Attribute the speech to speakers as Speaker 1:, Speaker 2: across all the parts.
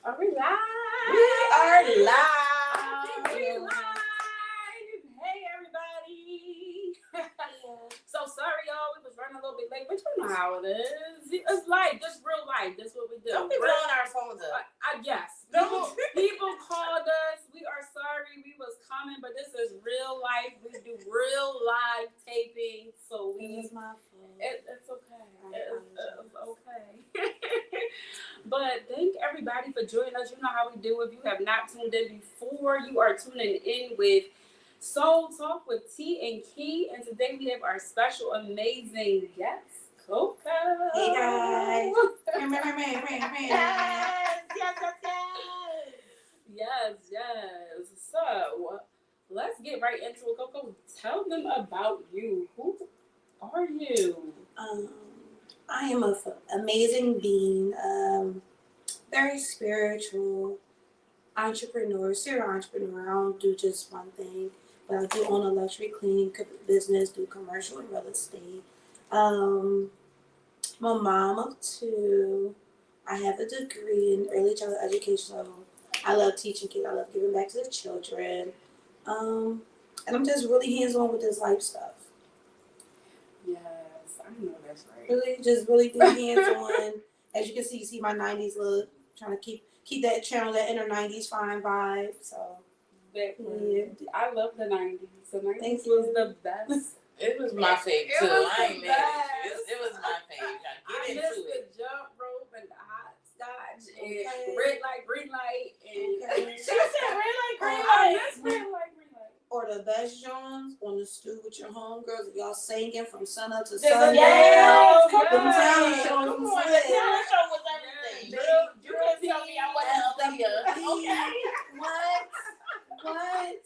Speaker 1: Are we live?
Speaker 2: We are live.
Speaker 1: We live. Hey, everybody. So sorry, y'all. We was running a little bit late, but you know how it is. It's life. This real life. This what we do.
Speaker 2: Don't be blowing our phones up.
Speaker 1: Yes. People called us. We are sorry. We was coming, but this is real life. We do real live taping. So
Speaker 2: It's my fault.
Speaker 1: It's okay. It's okay. But thank everybody for joining us. You know how we do. If you have not tuned in before, you are tuning in with Soul Talk with T and Key. And today we have our special, amazing guest, CoCo.
Speaker 2: Hey guys.
Speaker 1: Yes. So let's get right into it. CoCo, tell them about you. Who are you?
Speaker 2: I am an amazing being, very spiritual, entrepreneur, serial entrepreneur. I don't do just one thing, but I do own a luxury cleaning business, do commercial and real estate. I'm a mom of two. I have a degree in early childhood education. So I love teaching kids. I love giving back to the children. And I'm just really hands-on with this life stuff.
Speaker 1: Yes, I know that's right.
Speaker 2: Really being hands-on. As you can see my 90s look. Trying to keep that channel, that inner 90s fine vibe. So,
Speaker 1: yeah. I love the 90s. The 90s was the best.
Speaker 3: It was my fave too. I ain't mad at you. It was my fave.
Speaker 1: I missed the jump rope and the hopscotch and red light, green light. And
Speaker 3: She said red light, green
Speaker 1: I
Speaker 3: light.
Speaker 1: missed red light, green light.
Speaker 2: Or the best Jones on the stool with your homegirls, y'all singing from sun up to
Speaker 1: There's a
Speaker 2: sundown.
Speaker 1: dance.
Speaker 3: Come
Speaker 2: Them
Speaker 3: on.
Speaker 2: talent shows
Speaker 3: Come
Speaker 2: was
Speaker 3: on. The
Speaker 2: lit.
Speaker 3: talent show was everything. You couldn't tell me I wasn't Aaliyah. Okay.
Speaker 2: What?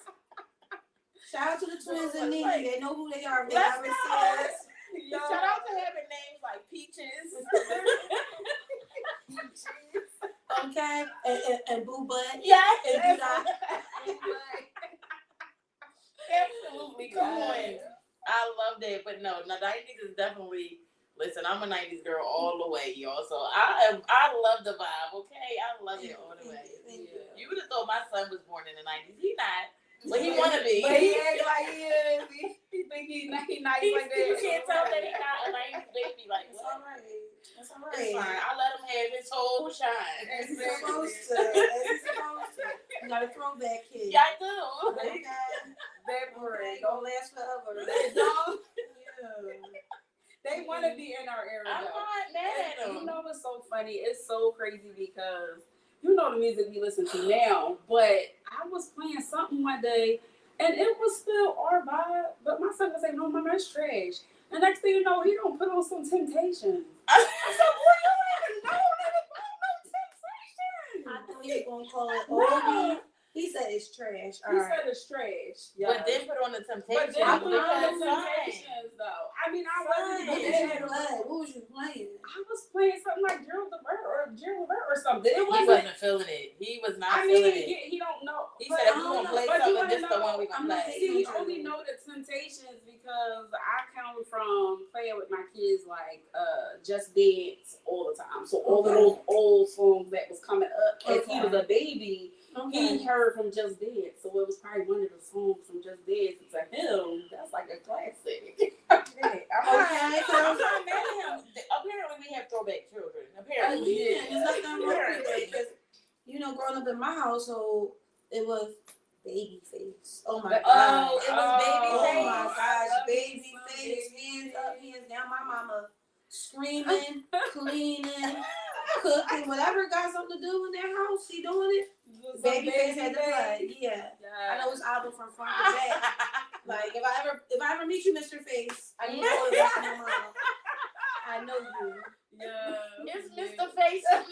Speaker 2: Shout out to the twins and Nene. They know who they are. They
Speaker 3: Let's
Speaker 2: got
Speaker 3: go.
Speaker 2: receipts.
Speaker 3: Shout out to having names like Peaches.
Speaker 2: Okay? And Boo Butt.
Speaker 3: Yes.
Speaker 2: And Dot.
Speaker 3: Absolutely. Come on. I love that. But no, 90s is definitely, listen, I'm a 90s girl all the way, y'all. So I love the vibe, okay? I love it all the way. You would have thought my son was born in the 90s. He not. But he want to be.
Speaker 1: But he act like he is. He think he nice like that.
Speaker 3: You can't tell that he's not a 90s baby. Like,
Speaker 2: It's all right. It's all right.
Speaker 3: it's fine. I let him have his whole shine.
Speaker 2: As he's supposed to. You got a throwback kid.
Speaker 3: Yeah, I do.
Speaker 2: Okay.
Speaker 1: That part.
Speaker 2: Ain't gonna last forever.
Speaker 1: They don't. They want to be in our era.
Speaker 3: I'm not mad at him.
Speaker 1: You know what's so funny? It's so crazy because you know the music we listen to now, but I was playing something one day and it was still our vibe, but my son was saying, no, mama, it's trash. And next thing you know, he don't put on some Temptations. I said, boy, you ain't know that about no Temptations.
Speaker 2: I thought he was gonna call it oldie. He said it's trash.
Speaker 1: He said it's trash.
Speaker 3: But then put on the
Speaker 1: But
Speaker 3: Temptations.
Speaker 1: then I put on
Speaker 3: because
Speaker 1: the Temptations, though. I mean, I wasn't
Speaker 2: What
Speaker 1: even
Speaker 2: was you playing?
Speaker 1: I was playing something like Gerald Levert or something. It
Speaker 3: He
Speaker 1: wasn't.
Speaker 3: wasn't feeling it. He was not
Speaker 1: I mean,
Speaker 3: feeling it.
Speaker 1: he don't know.
Speaker 3: He
Speaker 1: But
Speaker 3: said, if
Speaker 1: I
Speaker 3: we
Speaker 1: don't
Speaker 3: gonna
Speaker 1: know.
Speaker 3: play
Speaker 1: But you
Speaker 3: something,
Speaker 1: wanna
Speaker 3: this the
Speaker 1: know-
Speaker 3: one we gonna play.
Speaker 1: See, we only know the Temptations because I come from playing with my kids like Just Dance all the time. So all of those old songs that was coming up as he was a baby, he heard from Just Dance. So it was probably one of the songs from Just Dance. To him, that's like a classic.
Speaker 2: Okay.
Speaker 3: I'm not mad at him. Apparently, we have throwback children. Apparently,
Speaker 2: There's nothing wrong with it because, growing up in my household, it was Babyface. Oh my
Speaker 1: But-
Speaker 2: god.
Speaker 3: it was Babyface.
Speaker 2: Oh my
Speaker 1: I
Speaker 2: gosh,
Speaker 1: love me
Speaker 2: Babyface,
Speaker 1: some
Speaker 2: hands
Speaker 1: Babyface.
Speaker 2: up, hands down. My mama screaming, cleaning, cooking, whatever got something to do in their house, she doing it. Babyface had to play. Yeah. I know his album from front to back. Like if I ever meet you, Mr. Face, I need to order this from my mom. I know you.
Speaker 1: Yeah.
Speaker 3: It's Mr. Face to me.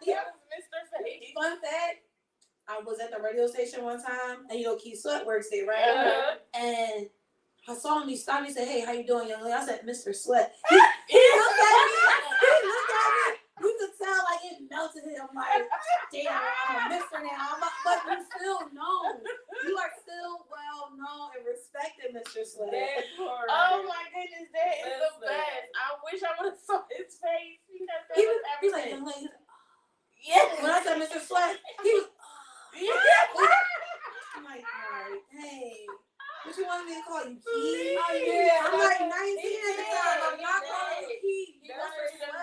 Speaker 3: It was Mr. Face.
Speaker 2: Fun fact, I was at the radio station one time, and Keith Sweat works there, right? And I saw him, he stopped me and said, "Hey, how you doing, young lady?" I said, "Mr. Sweat." He looked at me. You could tell like it melted him. Like, damn, I'm a mister now. But you still know. You are still well known and respected, Mr. Sweat.
Speaker 3: Oh my goodness, that is the best. I wish I would have saw his face because that
Speaker 2: He
Speaker 3: was
Speaker 2: was like,
Speaker 3: everything.
Speaker 2: young lady.
Speaker 3: Yeah.
Speaker 2: When I said Mr. Sweat, he was. I'm like, all right, hey. What you wanted me to call you, Keith?
Speaker 1: Oh, yeah.
Speaker 2: I'm like 19 at the time. I'm not calling you Keith.
Speaker 3: He wanted to say,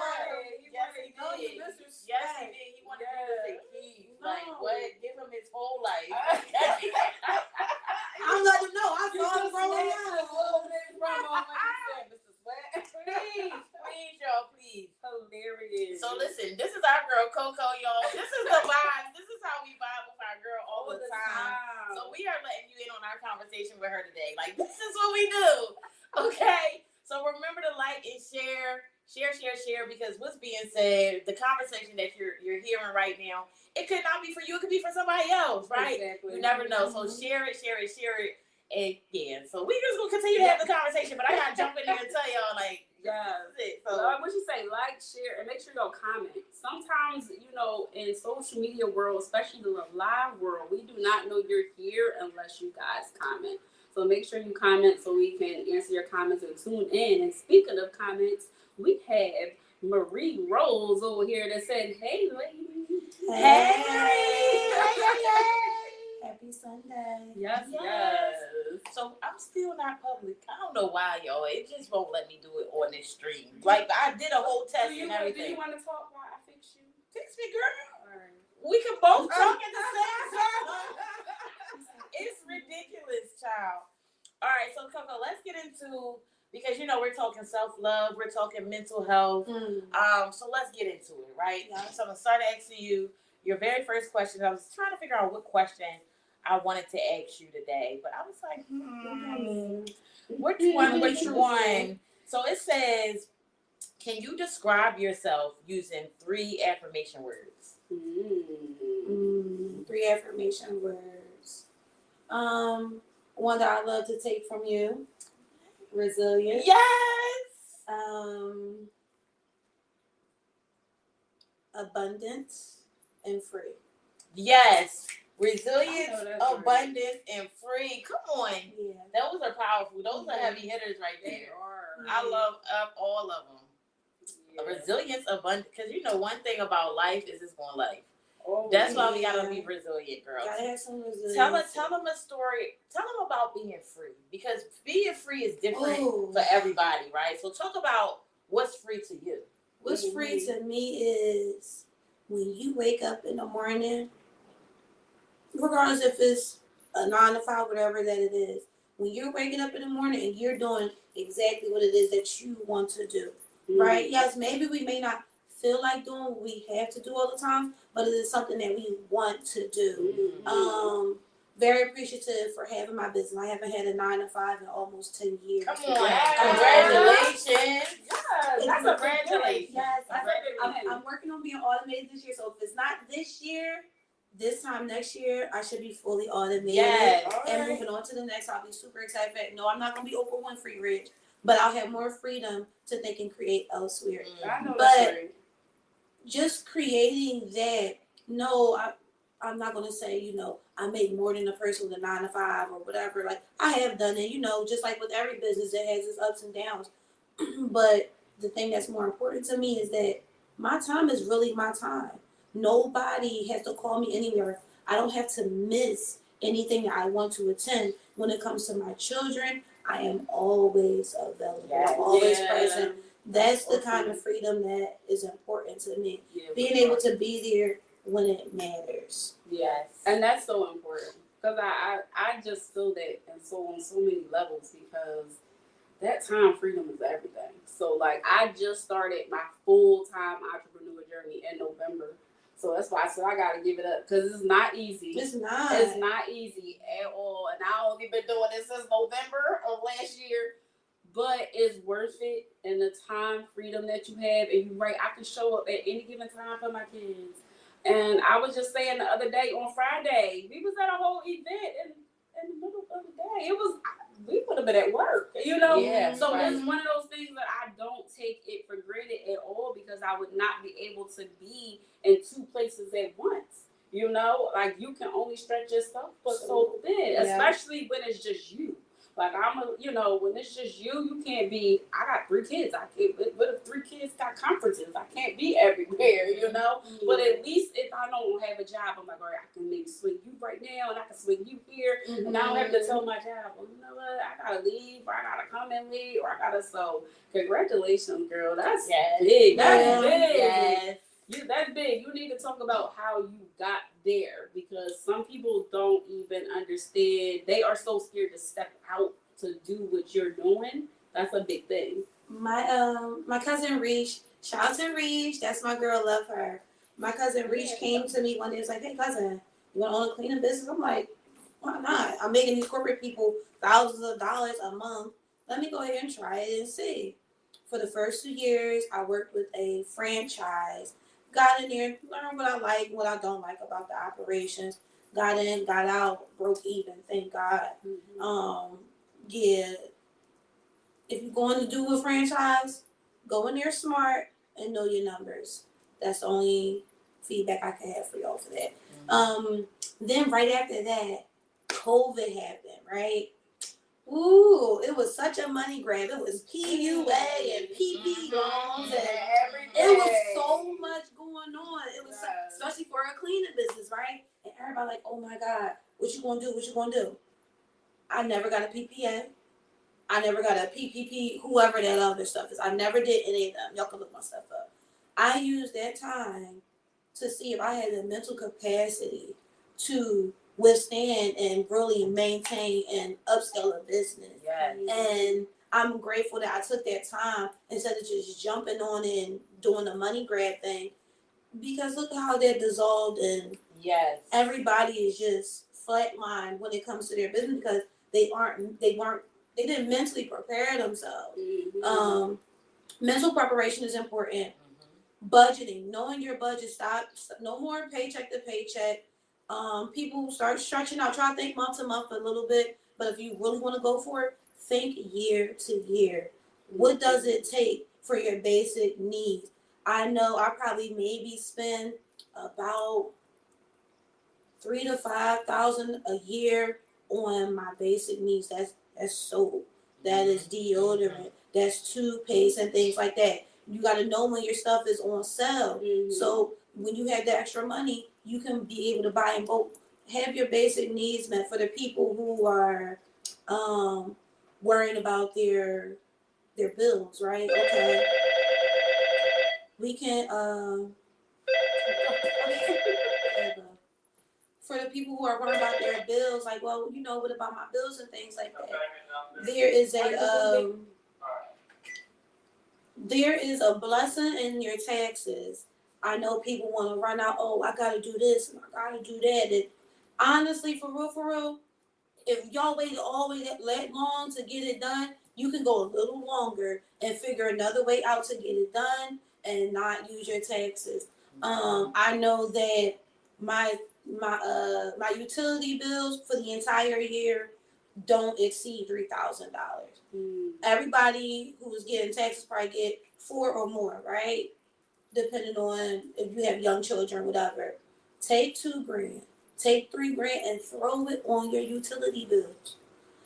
Speaker 3: yes, he
Speaker 2: No, you
Speaker 3: did.
Speaker 2: Mr.
Speaker 3: Yes, he
Speaker 2: Sweat.
Speaker 3: did. He wanted you to say Keith. Like,
Speaker 2: No.
Speaker 3: what? Give him his whole life.
Speaker 2: I'm letting him know. I saw him growing up.
Speaker 3: Please, y'all, please.
Speaker 1: Hilarious.
Speaker 3: So listen, this is our girl CoCo, y'all. This is the vibe. This is how we vibe with our girl all the time. So we are letting you in on our conversation with her today. Like, this is what we do. Okay? So remember to like and share, because what's being said, the conversation that you're hearing right now, it could not be for you. It could be for somebody else, right?
Speaker 1: Exactly.
Speaker 3: You never know. So share it. And yeah, so we just gonna continue to have the conversation, but I gotta jump in here and tell y'all, like,
Speaker 1: Yeah.
Speaker 3: this is it.
Speaker 1: So
Speaker 3: So
Speaker 1: what you say, like, share, and make sure y'all comment. Sometimes, in social media world, especially the live world, we do not know you're here unless you guys comment. So make sure you comment so we can answer your comments and tune in. And speaking of comments, we have Marie Rose over here that said, "Hey, ladies."
Speaker 2: Hey. Happy Sunday.
Speaker 1: Yes.
Speaker 3: So I'm still not public. I don't know why, y'all. It just won't let me do it on this stream. Like, I did a whole test and
Speaker 1: Do
Speaker 3: everything.
Speaker 1: you want to talk while I fix you?
Speaker 3: Fix me, girl.
Speaker 1: All right.
Speaker 3: We can both talk at the same time. It's ridiculous, child. All right, so CoCo, let's get into, because we're talking self-love, we're talking mental health. So let's get into it, right?
Speaker 2: Yeah.
Speaker 3: So I'm gonna start asking you your very first question. I was trying to figure out what question I wanted to ask you today, but I was like, which one? So it says, can you describe yourself using 3 affirmation words?
Speaker 2: 3 affirmation words. One that I love to take from you. Resilience.
Speaker 3: Yes.
Speaker 2: Abundance and free.
Speaker 3: Yes. Resilience,
Speaker 1: I know that's right.
Speaker 3: abundance, and free. Come on.
Speaker 2: Yeah.
Speaker 3: Those are powerful. Those are heavy hitters right
Speaker 1: They
Speaker 3: there.
Speaker 1: are.
Speaker 3: I love all of them.
Speaker 1: Yeah.
Speaker 3: Resilience, abundance. Because one thing about life is it's going life.
Speaker 1: Oh,
Speaker 3: That's why we gotta
Speaker 2: Yeah.
Speaker 3: be resilient, girl.
Speaker 2: Gotta have some resilience.
Speaker 3: Tell them a story. Tell them about being free, because being free is different
Speaker 2: Ooh.
Speaker 3: for everybody, right? So talk about what's free to you.
Speaker 2: What's free to me is when you wake up in the morning, regardless if it's a 9 to 5, whatever that it is, when you're waking up in the morning and you're doing exactly what it is that you want to do, right? Yes, maybe we may not feel like doing what we have to do all the time, but it is something that we want to do. Very appreciative for having my business. I haven't had a 9 to 5 in almost 10 years.
Speaker 3: Come on,
Speaker 1: Yes.
Speaker 3: congratulations!
Speaker 1: That's a congratulations.
Speaker 2: Yes,
Speaker 1: I'm
Speaker 2: I'm working on being automated this year. So if it's not this year, this time next year, I should be fully automated.
Speaker 3: Yes.
Speaker 2: And moving on to the next, I'll be super excited. No, I'm not going to be Oprah Winfrey rich, but I'll have more freedom to think and create elsewhere.
Speaker 1: I know
Speaker 2: But
Speaker 1: that's right.
Speaker 2: just creating that, no, I'm not going to say, I make more than a person with a 9 to 5 or whatever. Like, I have done it, just like with every business that has its ups and downs. But the thing that's more important to me is that my time is really my time. Nobody has to call me anywhere. I don't have to miss anything that I want to attend. When it comes to my children, I am always available.
Speaker 3: Yes.
Speaker 2: I'm always
Speaker 1: Yeah.
Speaker 2: present. That's the kind of freedom that is important to me.
Speaker 1: Yeah,
Speaker 2: Being able to be there when it matters.
Speaker 1: Yes. And that's so important. Because I just feel that and so on so many levels because that time freedom is everything. So like I just started my full time entrepreneur journey in November. So that's why I said I gotta give it up because it's not easy.
Speaker 2: It's not.
Speaker 1: It's not easy at all. And I only been doing this since November of last year. But it's worth it and the time freedom that you have. And you're right, I can show up at any given time for my kids. And I was just saying the other day on Friday, we was at a whole event in the middle of the day. It was we would have been at work, you know.
Speaker 3: Yeah,
Speaker 1: so
Speaker 3: right.
Speaker 1: It's one of those things that I don't take it for granted at all because I would not be able to be in two places at once. You know, like you can only stretch yourself but so thin, especially when it's just you. Like when it's just you, you can't be. I got 3 kids. I can't. What if 3 kids got conferences? I can't be everywhere, you know. Yeah. But at least if I don't have a job, I'm like, all right, I can maybe swing you right now, and I can swing you here, and I don't have to tell my job, well, you know what, I gotta leave, or I gotta come and leave, or I gotta. So, congratulations, girl. That's big. That's big.
Speaker 3: Yes.
Speaker 1: That's big. You need to talk about how you got there because some people don't even understand. They are so scared to step out to do what you're doing. That's a big thing.
Speaker 2: My cousin Reach, shout out to Reach. That's my girl. Love her. My cousin Reach came to me one day. Was like, "Hey, cousin, you want to own a cleaning business?" I'm like, "Why not? I'm making these corporate people thousands of dollars a month. Let me go ahead and try it and see." For the first 2 years, I worked with a franchise. Got in there, learned what I like, what I don't like about the operations. Got in, got out, broke even. Thank God. Mm-hmm. Yeah. If you're going to do a franchise, go in there smart and know your numbers. That's the only feedback I can have for y'all for that. Mm-hmm. Then right after that, COVID happened, right? Ooh, it was such a money grab. It was PUA and PP loans and everything. It was so much going on. It was especially for a cleaning business, right? And everybody like, oh my God, what you gonna do? What you gonna do? I never got a PPA. I never got a PPP, whoever that other stuff is. I never did any of them. Y'all can look my stuff up. I used that time to see if I had the mental capacity to withstand and really maintain and upscale a business. Yes. And I'm grateful that I took that time instead of just jumping on and doing the money grab thing. Because look how that dissolved and everybody is just flatlined when it comes to their business because they didn't mentally prepare themselves. Mm-hmm. Mental preparation is important. Mm-hmm. Budgeting, knowing your budget, stop no more paycheck to paycheck. People start stretching out, try to think month to month a little bit, but if you really want to go for it, think year to year. What does it take for your basic needs? I know I probably maybe spend about $3,000 to $5,000 a year on my basic needs. That's soap, that is deodorant, that's toothpaste and things like that. You got to know when your stuff is on sale. Mm-hmm. So when you have the extra money, you can be able to buy and both have your basic needs met for the people who are worrying about their bills, right? Okay. We can for the people who are worried about their bills, like, well, you know, what about my bills and things like that? There is a blessing in your taxes. I know people want to run out, oh, I got to do this and I got to do that. And honestly, for real, if y'all waited all the way that long to get it done, you can go a little longer and figure another way out to get it done and not use your taxes. I know that my utility bills for the entire year don't exceed $3,000. Everybody who is getting taxes probably get 4 or more, right? Depending on if you have young children, whatever. Take $2,000, take $3,000, and throw it on your utility bills.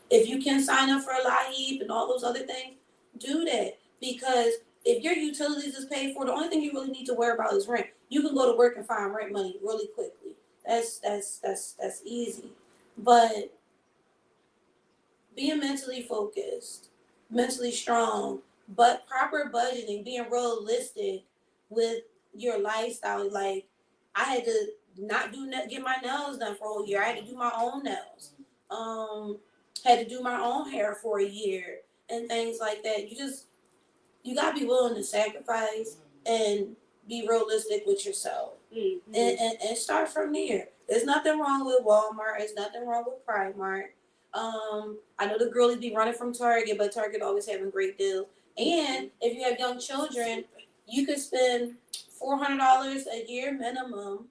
Speaker 2: If you can sign up for a LIHEAP and all those other things, do that. Because if your utilities is paid for, the only thing you really need to worry about is rent. You can go to work and find rent money really quickly. That's easy. But being mentally focused, mentally strong, but proper budgeting, being realistic with your lifestyle. Like, I had to get my nails done for a whole year. I had to do my own nails. Had to do my own hair for a year and things like that. You gotta be willing to sacrifice and be realistic with yourself.
Speaker 1: Mm-hmm.
Speaker 2: And start from there. There's nothing wrong with Walmart. There's nothing wrong with Primark. I know the girlies be running from Target, but Target always having great deals. And if you have young children, you could spend $400 a year minimum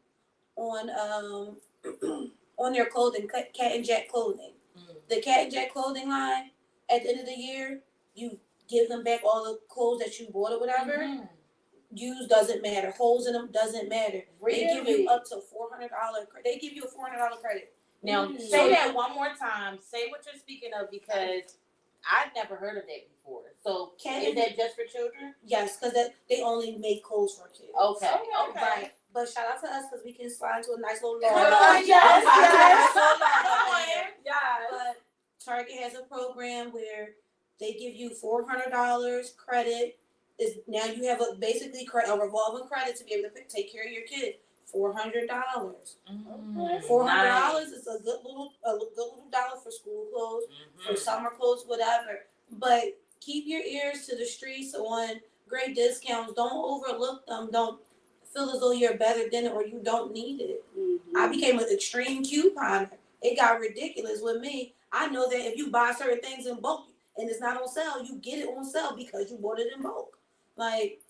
Speaker 2: on on their clothing, Cat and Jack clothing. The Cat and Jack clothing line. At the end of the year, you give them back all the clothes that you bought or whatever. Use doesn't matter. Holes in them doesn't matter.
Speaker 3: Really?
Speaker 2: They give you up to $400. They give you a $400 credit.
Speaker 3: Now, say that one more time. Say what you're speaking of because I've never heard of that before. So, is that just for children?
Speaker 2: Yes, because they only make clothes for kids.
Speaker 3: Okay.
Speaker 2: Right. But shout out to us because we can slide into a nice little
Speaker 3: Come
Speaker 2: lawn.
Speaker 3: on, yes.
Speaker 2: But Target has a program where they give you $400 credit. Is now you have basically a revolving credit to be able to take care of your kid. $400. $400 is a good little dollar for school clothes, for summer clothes, whatever. But keep your ears to the streets on great discounts. Don't overlook them. Don't feel as though you're better than it or you don't need it. I became an extreme couponer. It got ridiculous with me. I know that if you buy certain things in bulk and it's not on sale, you get it on sale because you bought it in bulk. Like,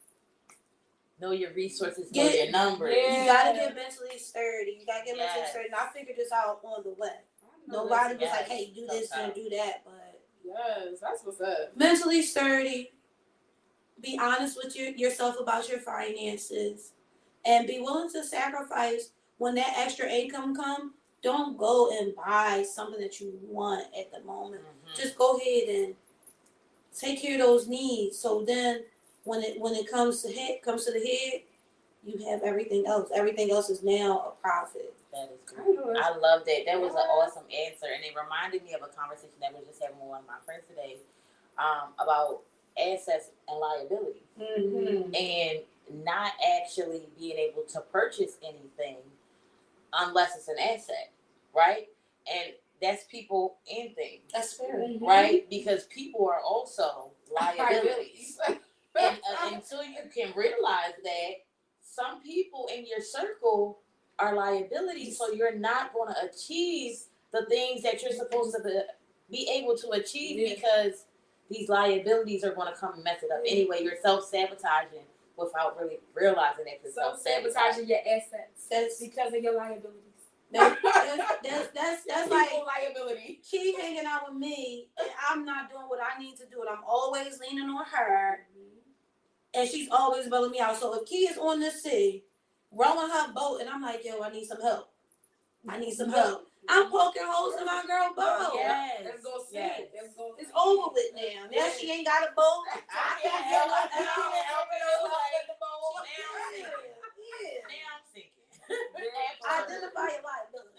Speaker 3: know your resources, know your numbers.
Speaker 2: Yeah. You gotta get mentally sturdy. You gotta get mentally sturdy. And I figured this out on the way. Nobody was like, hey, do this and do that. But
Speaker 1: yes, that's what's up.
Speaker 2: Mentally sturdy. Be honest with yourself about your finances. And be willing to sacrifice when that extra income comes. Don't go and buy something that you want at the moment. Just go ahead and take care of those needs. So then when it comes to the head, you have everything else. Everything else is now a profit.
Speaker 3: That is great. I love that. That was an awesome answer. And it reminded me of a conversation that we just having with one of my friends today about assets and liability. And not actually being able to purchase anything unless it's an asset, right? And that's people and things.
Speaker 2: That's fair.
Speaker 3: Right? Because people are also liabilities. And until you can realize that some people in your circle are liabilities, so you're not going to achieve the things that you're supposed to be able to achieve because these liabilities are going to come and mess it up anyway. You're self-sabotaging without really realizing that you're
Speaker 1: self-sabotaging your assets. That's because of your liabilities.
Speaker 2: That's like
Speaker 1: liability.
Speaker 2: She hanging out with me, and I'm not doing what I need to do, and I'm always leaning on her, and she's always bailing me out. So if Key is on the sea, rowing her boat, and I'm like, yo, I need some help. I'm poking holes in my girl boat.
Speaker 1: Yes. Let's go see it.
Speaker 2: It's over with now. Now she ain't got a boat.
Speaker 3: I can't help it. Now I'm sinking.
Speaker 2: Identify your liability.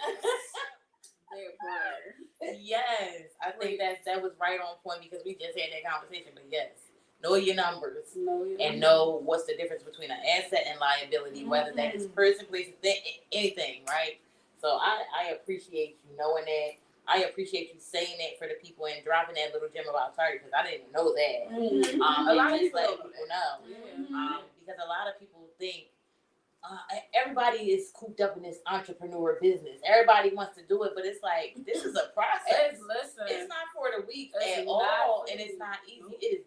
Speaker 3: Yes, I think that was right on point because we just had that conversation. But yes, know your numbers and know what's the difference between an asset and liability, whether that is person, place, anything, right? So I appreciate you knowing that. I appreciate you saying that for the people and dropping that little gem about Target because I didn't know that. A lot of people know. Because a lot of people think everybody is cooped up in this entrepreneur business. Everybody wants to do it, but it's like this is a process. It's not for the weak at all, and it's not easy. It is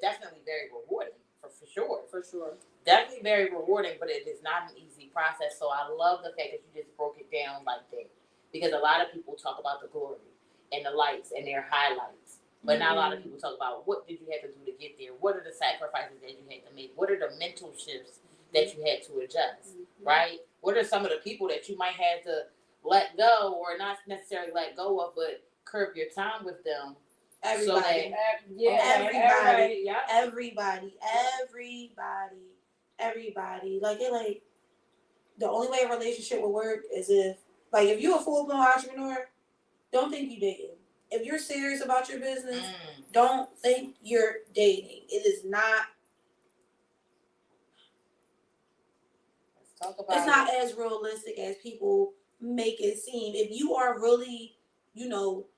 Speaker 3: definitely very rewarding for sure. For sure, definitely very rewarding, but it is not an easy process. So I love the fact that you just broke it down like that, because a lot of people talk about the glory and the lights and their highlights, but not a lot of people talk about what did you have to do to get there. What are the sacrifices that you had to make? What are the mental shifts that you had to adjust, right? What are some of the people that you might have to let go or not necessarily let go of, but curb your time with them?
Speaker 2: Everybody. Like the only way a relationship will work is if you're a full-blown entrepreneur, don't think you dating. If you're serious about your business, don't think you're dating. It is not.
Speaker 3: Talk about
Speaker 2: it's not as realistic as people make it seem. If you are really,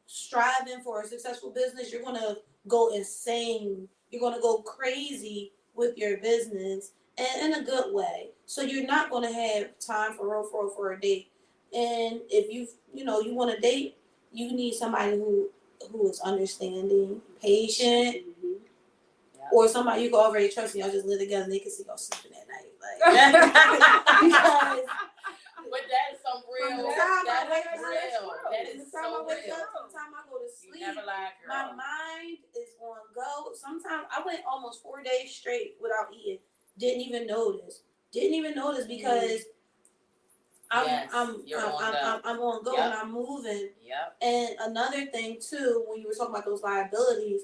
Speaker 2: striving for a successful business, you're gonna go insane. You're gonna go crazy with your business, and in a good way. So you're not gonna have time for a date. And if you want to date, you need somebody who is understanding, patient,
Speaker 1: Mhm.
Speaker 2: or somebody you can already trust and y'all just live together and they can see y'all sleeping at night. Because
Speaker 3: but that's some real.
Speaker 2: from the time
Speaker 3: That
Speaker 2: I wake
Speaker 3: is
Speaker 2: up,
Speaker 3: real. That
Speaker 2: from
Speaker 3: is
Speaker 2: the time I
Speaker 3: so
Speaker 2: wake
Speaker 3: real.
Speaker 2: up to the time I go to
Speaker 3: You
Speaker 2: sleep,
Speaker 3: never lie,
Speaker 2: my
Speaker 3: girl.
Speaker 2: mind is on go. Sometimes I went almost 4 days straight without eating. Didn't even notice. Because
Speaker 3: Yes, you're on go.
Speaker 2: I'm on go
Speaker 3: Yep.
Speaker 2: and I'm moving.
Speaker 3: Yep.
Speaker 2: And another thing too, when you were talking about those liabilities,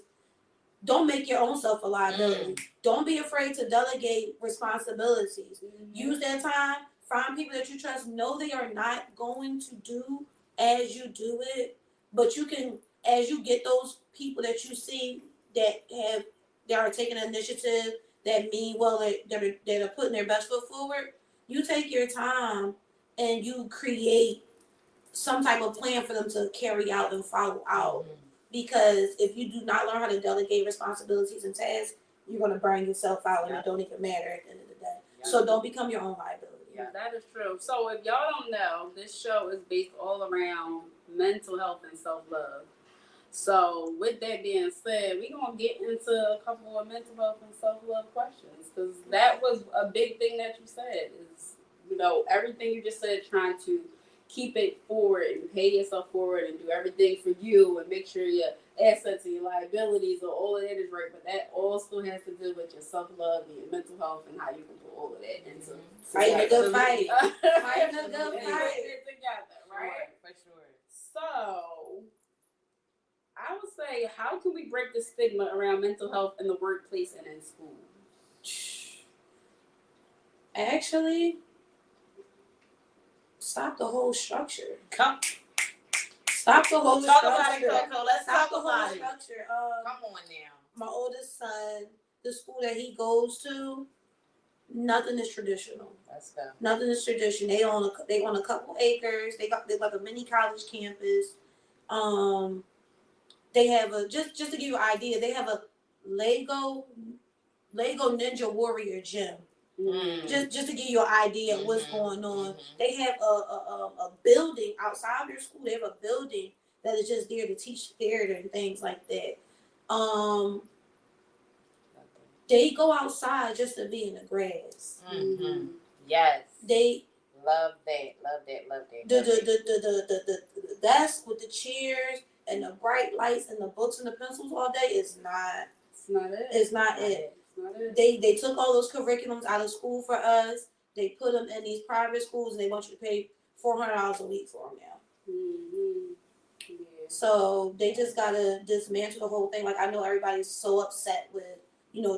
Speaker 2: don't make your own self a liability. Don't be afraid to delegate responsibilities.
Speaker 1: Mhm.
Speaker 2: Use that time. Find people that you trust. Know they are not going to do as you do it, but you can, as you get those people that you see that are taking initiative, that mean well, that are putting their best foot forward. You take your time and you create some type of plan for them to carry out and follow out. Because if you do not learn how to delegate responsibilities and tasks, you're going to burn yourself out and it don't even matter at the end of the day. So don't become your own liability.
Speaker 1: Yeah, that is true. So if y'all don't know, this show is based all around mental health and self-love. So with that being said, we're going to get into a couple of mental health and self-love questions, because that was a big thing that you said is, everything you just said, trying to keep it forward and pay yourself forward and do everything for you and make sure your assets and your liabilities or all of that is right. But that also has to do with your self-love and your mental health and how you can put all of that into
Speaker 2: Fighting a good fight.
Speaker 1: Fighting
Speaker 2: a good
Speaker 1: and
Speaker 2: fight.
Speaker 1: putting it together, right?
Speaker 3: For sure.
Speaker 1: So I would say, how can we break the stigma around mental health in the workplace and in school?
Speaker 2: Actually, stop the whole structure. Stop the whole
Speaker 3: Talk
Speaker 2: structure.
Speaker 3: about it, CoCo. Let's
Speaker 2: Stop
Speaker 3: talk
Speaker 2: the whole
Speaker 3: about it.
Speaker 2: structure.
Speaker 3: Come on now.
Speaker 2: My oldest son, the school that he goes to, nothing is traditional.
Speaker 3: Let's go.
Speaker 2: Nothing is traditional. They own a couple acres. They like a mini college campus. They have just to give you an idea, they have a Lego Ninja Warrior gym. Just to give you an idea of what's going on. They have a building outside their school. They have a building that is just there to teach theater and things like that. They go outside just to be in the grass.
Speaker 3: Yes.
Speaker 2: They
Speaker 3: love that.
Speaker 2: The desk with the chairs and the bright lights and the books and the pencils all day is not.
Speaker 1: It's not it.
Speaker 2: It's not it. They took all those curriculums out of school for us. They put them in these private schools and they want you to pay $400 a week for them now.
Speaker 1: Yeah.
Speaker 2: So they just gotta dismantle the whole thing. Like, I know everybody's so upset with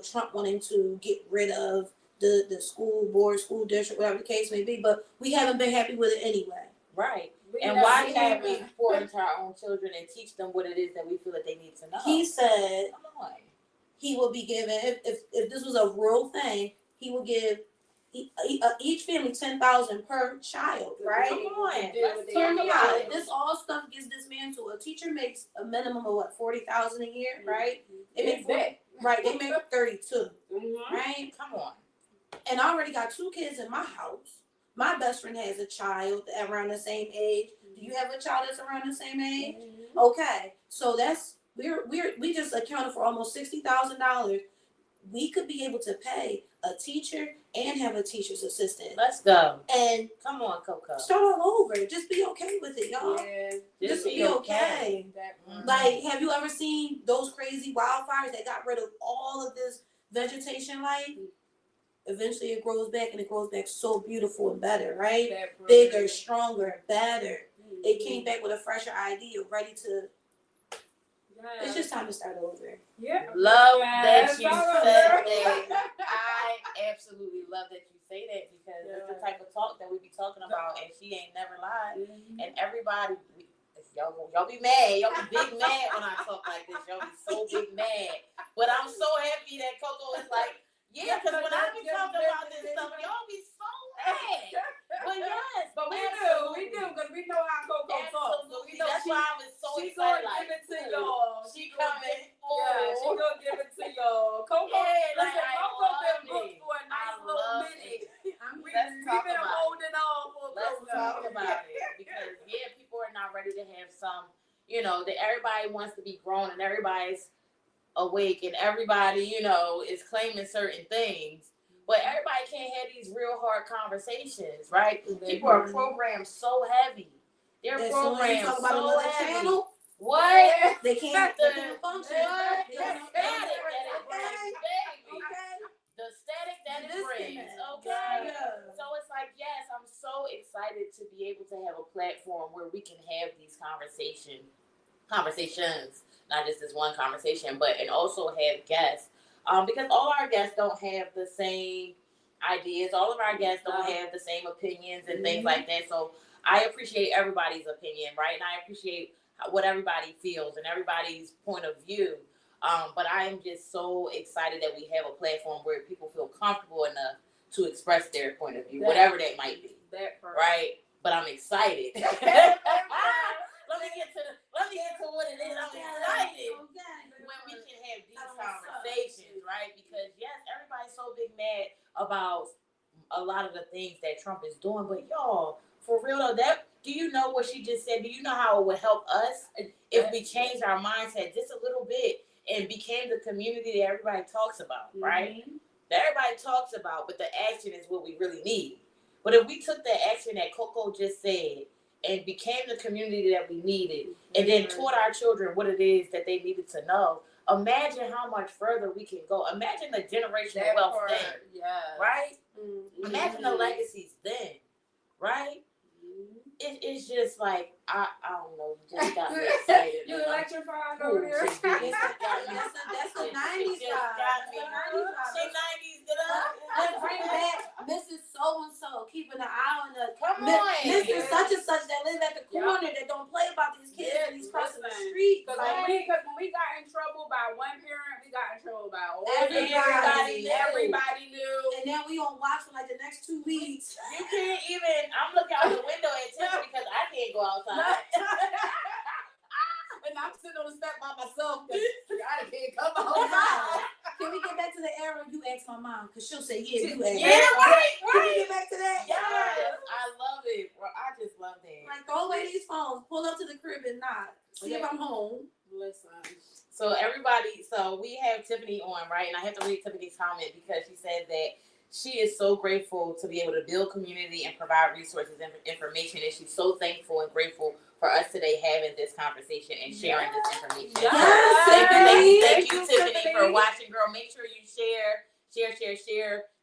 Speaker 2: Trump wanting to get rid of the school board, school district, whatever the case may be, but we haven't been happy with it anyway.
Speaker 3: Right. And why can't we pour into our own children and teach them what it is that we feel that they need to know?
Speaker 2: He said
Speaker 3: Come on.
Speaker 2: he will be giving, if this was a real thing, he will give each family $10,000 per child, right?
Speaker 3: Come on.
Speaker 2: Let's talk about it. This all stuff gets dismantled. A teacher makes a minimum of $40,000 a year, right? They make They make 32, right?
Speaker 3: Come on.
Speaker 2: And I already got 2 kids in my house. My best friend has a child around the same age. Do you have a child that's around the same age? Okay, so that's we just accounted for almost $60,000. We could be able to pay a teacher and have a teacher's assistant.
Speaker 3: Let's go.
Speaker 2: And
Speaker 3: come on, CoCo.
Speaker 2: Start all over. Just be okay with it, y'all.
Speaker 1: Yeah,
Speaker 2: just be okay. Like, have you ever seen those crazy wildfires that got rid of all of this vegetation life? Eventually it grows back, and it grows back so beautiful and better, right? Bigger, stronger, better. It came back with a fresher idea, ready to. It's just time to start over.
Speaker 3: Yeah. Love that you said that. I absolutely love that you say that, because it's the type of talk that we be talking about, and she ain't never lied. And everybody, y'all be mad. Y'all be big mad when I talk like this. Y'all be so big mad. But I'm so happy that CoCo is like, yeah, because when I be talking about this stuff, y'all be so But yes,
Speaker 1: But we
Speaker 3: absolutely.
Speaker 1: do, because we know how Coco talks. So we
Speaker 3: Absolutely.
Speaker 1: know
Speaker 3: That's why I was so
Speaker 1: she
Speaker 3: excited.
Speaker 1: gonna give it to
Speaker 3: ooh,
Speaker 1: y'all.
Speaker 3: She coming.
Speaker 1: Yeah, she
Speaker 3: Ooh.
Speaker 1: gonna give it to y'all. Coco,
Speaker 3: Yeah, like,
Speaker 1: listen,
Speaker 3: I
Speaker 1: Coco been
Speaker 3: love
Speaker 1: booked
Speaker 3: it.
Speaker 1: for a
Speaker 3: I
Speaker 1: nice little
Speaker 3: love
Speaker 1: minute.
Speaker 3: Let's
Speaker 1: We've
Speaker 3: talk
Speaker 1: been
Speaker 3: about it.
Speaker 1: holding on for
Speaker 3: Let's
Speaker 1: Coco.
Speaker 3: talk about it, because people are not ready to have some. That everybody wants to be grown and everybody's awake and everybody is claiming certain things. But everybody can't have these real hard conversations, right? People are programmed so heavy. They're
Speaker 2: As soon as you
Speaker 3: programmed
Speaker 2: talk about
Speaker 3: so
Speaker 2: another
Speaker 3: heavy.
Speaker 2: channel,
Speaker 3: What?
Speaker 2: they can't
Speaker 3: The
Speaker 2: function.
Speaker 3: what?
Speaker 2: They
Speaker 3: The
Speaker 2: don't-
Speaker 3: static that it brings, baby.
Speaker 2: Okay.
Speaker 3: The static that it brings.
Speaker 2: Disconnect.
Speaker 3: Okay.
Speaker 2: Yeah.
Speaker 3: So it's like, yes, I'm so excited to be able to have a platform where we can have these conversations, not just this one conversation, and also have guests. Because all our guests don't have the same ideas. All of our guests don't have the same opinions and things like that. So I appreciate everybody's opinion, right? And I appreciate what everybody feels and everybody's point of view. But I am just so excited that we have a platform where people feel comfortable enough to express their point of view, whatever that might be.
Speaker 1: That part.
Speaker 3: Right? But I'm excited. Let me get to what it is. I'm excited when we can have these conversations, right? Because yes, everybody's so big mad about a lot of the things that Trump is doing, but y'all, for real though, do you know what she just said? Do you know how it would help us if we changed our mindset just a little bit and became the community that everybody talks about, right? That everybody talks about, but the action is what we really need. But if we took the action that Coco just said and became the community that we needed, and then taught our children what it is that they needed to know, imagine how much further we can go. Imagine the generational wealth then, right? Mm-hmm. Imagine the legacies then, right? It's just like, I don't know, you just got me excited.
Speaker 1: You electrified over there.
Speaker 2: That's the 90s vibe.
Speaker 3: She 90s, get up.
Speaker 2: Let's bring back Mrs. So-and-so, keeping an eye on the
Speaker 3: Mrs.
Speaker 2: such and such that live at the corner that don't play about these kids and these crossing the street.
Speaker 1: Because when we got in trouble by one parent, we got in trouble by all
Speaker 2: everybody.
Speaker 1: Everybody knew.
Speaker 2: And now we on watch for like the next 2 weeks.
Speaker 3: You can't even, I'm looking out the window at Tiffany because I can't go outside.
Speaker 1: And I'm sitting on the step by myself because I can't come outside.
Speaker 2: Can we get back to the era you ask my mom? Because she'll say, yeah, you ask.
Speaker 3: Yeah, right.
Speaker 2: Can we get back to that?
Speaker 3: Yes, I love it. Bro, I just love that.
Speaker 2: Like, throw away these phones, pull up to the crib and knock. See if I'm home.
Speaker 1: Listen.
Speaker 3: So we have Tiffany on, right? And I have to read Tiffany's comment because she said that she is so grateful to be able to build community and provide resources and information. And she's so thankful and grateful for us today having this conversation and sharing this information. Thank you, Tiffany, for watching, girl. Make sure you share,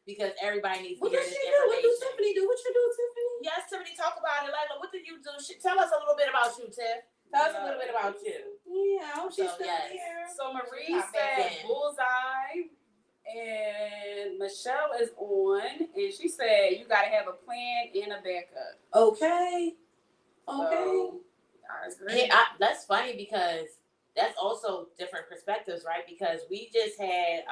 Speaker 3: because everybody needs to hear this information.
Speaker 2: What does Tiffany do? What you do, Tiffany?
Speaker 3: Yes, Tiffany, talk about it. Lila, what did you do? Tell us a little bit about you, Tiff. Tell us a little bit about you.
Speaker 2: Yeah, I hope she's still here.
Speaker 1: So Marie said bullseye, and Michelle is on, and she said you got to have a plan and a backup.
Speaker 2: Okay.
Speaker 1: So, I agree.
Speaker 3: That's funny because that's also different perspectives, right? Because we just had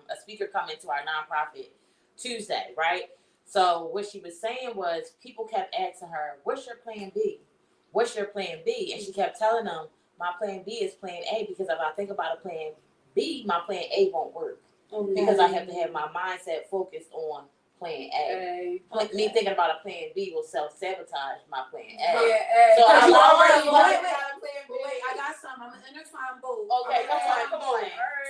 Speaker 3: a speaker come into our nonprofit Tuesday, right? So what she was saying was people kept asking her, what's your plan B? What's your plan B? And she kept telling them, my plan B is plan A, because if I think about a plan B, my plan A won't work. Okay. Because I have to have my mindset focused on plan A. Okay. Me thinking about a plan B will self-sabotage my plan A.
Speaker 1: Yeah,
Speaker 3: so
Speaker 2: I
Speaker 1: got
Speaker 2: something. I'm going to intertwine both.
Speaker 3: Okay, come on.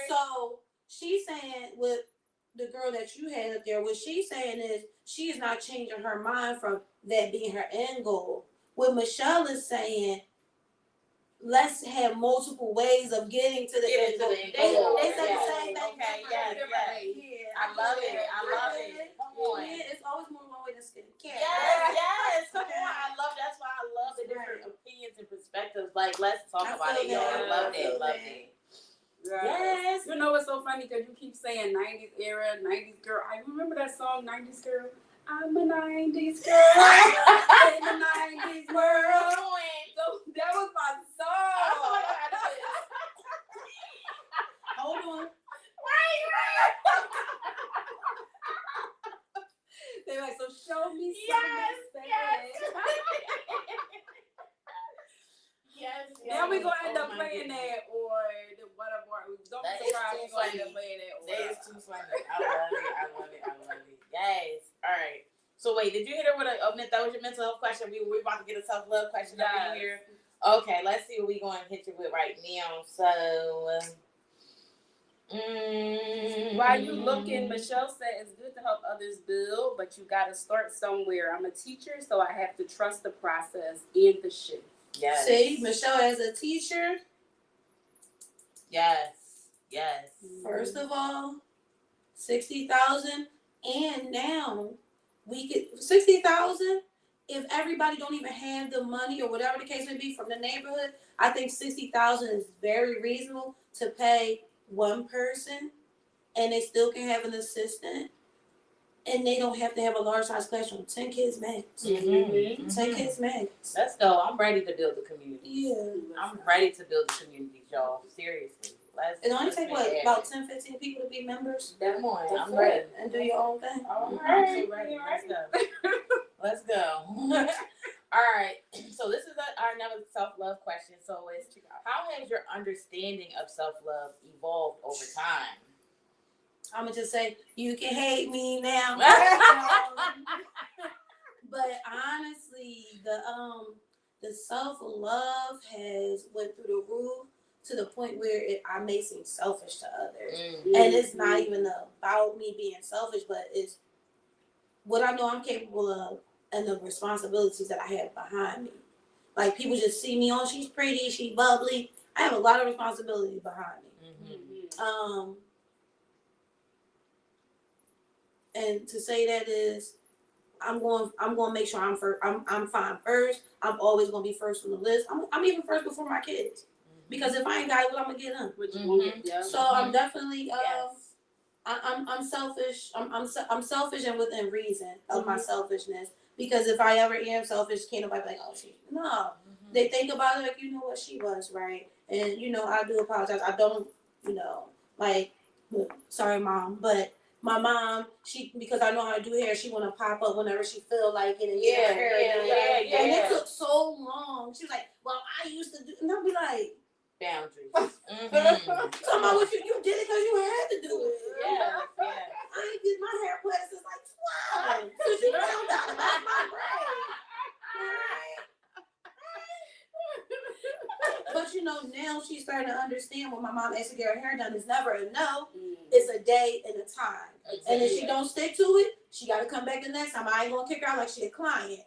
Speaker 2: So she's saying with the girl that you had up there, what she's saying is she is not changing her mind from that being her end goal. What Michelle is saying, let's have multiple ways of getting to the end goal. They said the same thing.
Speaker 3: Okay, yeah. I love it. Come on.
Speaker 2: Yeah, it's always more one way than skin.
Speaker 3: Yes. Come on. That's why I love the different opinions and perspectives. Like, let's talk about it, y'all. I love that.
Speaker 1: Right.
Speaker 3: Yes.
Speaker 1: You know what's so funny? Because you keep saying 90s era, 90s girl. I remember that song, 90s girl. I'm a 90s girl in the 90s world. So that was my song.
Speaker 2: Hold on.
Speaker 1: They're like, so show me playing that on one of our. Don't
Speaker 3: That
Speaker 1: be
Speaker 3: is
Speaker 1: surprised
Speaker 3: too
Speaker 1: if you end
Speaker 3: funny.
Speaker 1: up playing that.
Speaker 3: That is too funny. I love it. I love it. I love it. Yes. All right. So wait, did you hit her with that was your mental health question? We're about to get a self-love question up in here. Okay, let's see what we're going to hit you with right now. So,
Speaker 1: while you looking, Michelle said it's good to help others build, but you got to start somewhere. I'm a teacher, so I have to trust the process and the shift.
Speaker 3: Yes.
Speaker 2: See, Michelle as a teacher.
Speaker 3: Yes. Yes.
Speaker 2: First of all, 60,000, and now we get 60,000. If everybody don't even have the money or whatever the case may be from the neighborhood, I think 60,000 is very reasonable to pay one person, and they still can have an assistant, and they don't have to have a large size classroom. 10 kids max. 10 kids max.
Speaker 3: Let's go. I'm ready to build the community.
Speaker 2: Yeah.
Speaker 3: I'm ready to build the community, y'all. Seriously.
Speaker 2: It only takes about 10, 15 people to be members.
Speaker 3: Come on, I'm ready.
Speaker 2: And do your own thing.
Speaker 3: All right. Ready. Let's go. Let's go. All right. So this is our another self-love question. So it's how has your understanding of self-love evolved over time?
Speaker 2: I'm gonna just say you can hate me now. But honestly, the self-love has went through the roof to the point where I may seem selfish to others. And it's not even about me being selfish, but it's what I know I'm capable of and the responsibilities that I have behind me. Like, people just see me, oh, she's pretty, she's bubbly. I have a lot of responsibilities behind me. And to say that is, I'm going to make sure I'm first. I'm fine first. I'm always going to be first on the list. I'm even first before my kids. Because if I ain't got it, what I'm gonna get them? So I'm definitely I'm selfish. I'm selfish and within reason of my selfishness. Because if I ever am selfish, can't nobody be like, oh, no. They think about it like, you know what, she was right, and I do apologize. I don't, like, sorry, mom, but my mom, because I know how to do hair, she want to pop up whenever she feel like it and get her hair done. And it took so long. She was like, well, I used to do, and I'll be like,
Speaker 3: boundaries.
Speaker 2: Talking about what you did it because you had to do it.
Speaker 3: Yeah.
Speaker 2: I ain't get my hair plastic since like 12. Since you found out about my braid. But now she's starting to understand when my mom asked to get her hair done, it's never a no. It's a day and a time. And if she don't stick to it, she got to come back the next time. I ain't going to kick her out like she a client.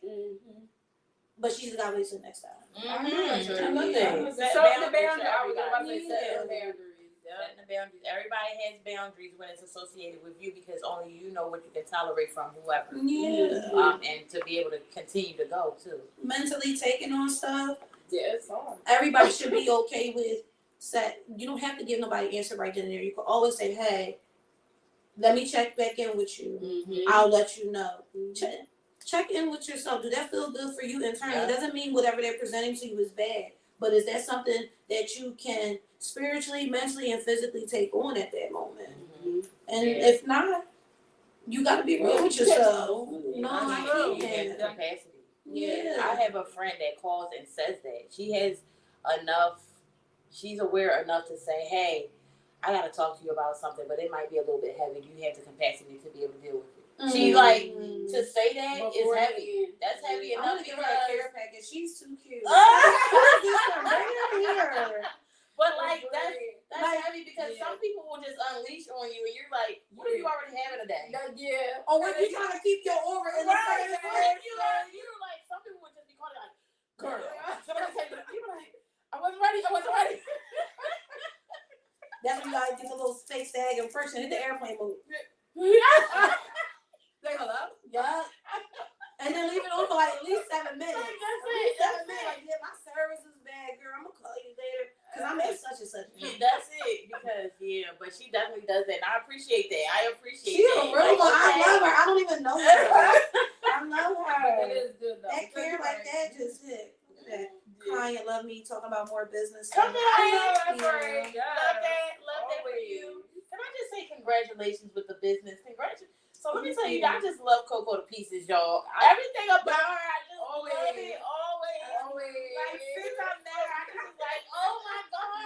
Speaker 2: But she just got to wait till next time.
Speaker 3: I love that.
Speaker 1: Set the boundaries. I was about to say set the boundaries.
Speaker 3: Setting the boundaries. Everybody has boundaries when it's associated with you because only you know what you can tolerate from whoever.
Speaker 2: Yeah.
Speaker 3: And to be able to continue to go too.
Speaker 2: Mentally taking on stuff.
Speaker 1: Yeah, it's hard.
Speaker 2: Everybody should be okay with you don't have to give nobody an answer right then and there. You can always say, hey, let me check back in with you. I'll let you know. Check in with yourself. Do that feel good for you internally? It doesn't mean whatever they're presenting to you is bad. But is that something that you can spiritually, mentally, and physically take on at that moment? And if not, you got to be real with yourself. No, I can't.
Speaker 3: Capacity.
Speaker 2: Yeah.
Speaker 3: I have a friend that calls and says that. She has enough, she's aware enough to say, hey, I got to talk to you about something, but it might be a little bit heavy. You have the capacity to be able to deal with it. She like, to say that is heavy. That's heavy enough.
Speaker 2: I'm gonna give her a care package. She's too cute.
Speaker 3: But like, that's heavy because some people will just unleash on you and you're like, what are you already having today?
Speaker 1: Yeah.
Speaker 2: Or when you trying to keep your aura in the same
Speaker 3: place. You're like, some people would just be calling like, girl. You're like, I wasn't ready.
Speaker 2: That's when you gotta get a little face tag and first and hit the airplane mode.
Speaker 1: Say hello?
Speaker 2: Yeah. And then leave it on for like at least 7 minutes.
Speaker 3: That's it.
Speaker 2: 7 minutes. Like, yeah, my service is bad, girl. I'm gonna call you later. Because I'm at such and such.
Speaker 3: That's it. Because, but she definitely does that. And I appreciate that.
Speaker 2: She's a real one. I love her. I don't even know her. I love her.
Speaker 1: It is good, though.
Speaker 2: That care like that just hit. That client love me talking about more business.
Speaker 3: Come on.
Speaker 1: That's right.
Speaker 3: Love that for you. Can I just say congratulations with the business? Congratulations. So let me tell you, I just love CoCo to pieces, y'all. Everything about her, I just love it. Always. Like, since I met her, I just was like, oh my God,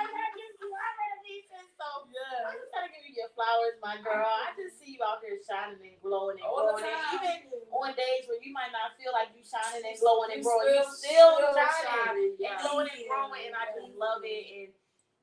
Speaker 3: my girl. I just see you out here shining and glowing and
Speaker 1: All the
Speaker 3: growing. And
Speaker 1: time.
Speaker 3: even on days where you might not feel like you shining and glowing and
Speaker 1: You
Speaker 3: growing, you
Speaker 1: still
Speaker 3: shining
Speaker 1: yeah.
Speaker 3: and glowing and growing. And I just love it. And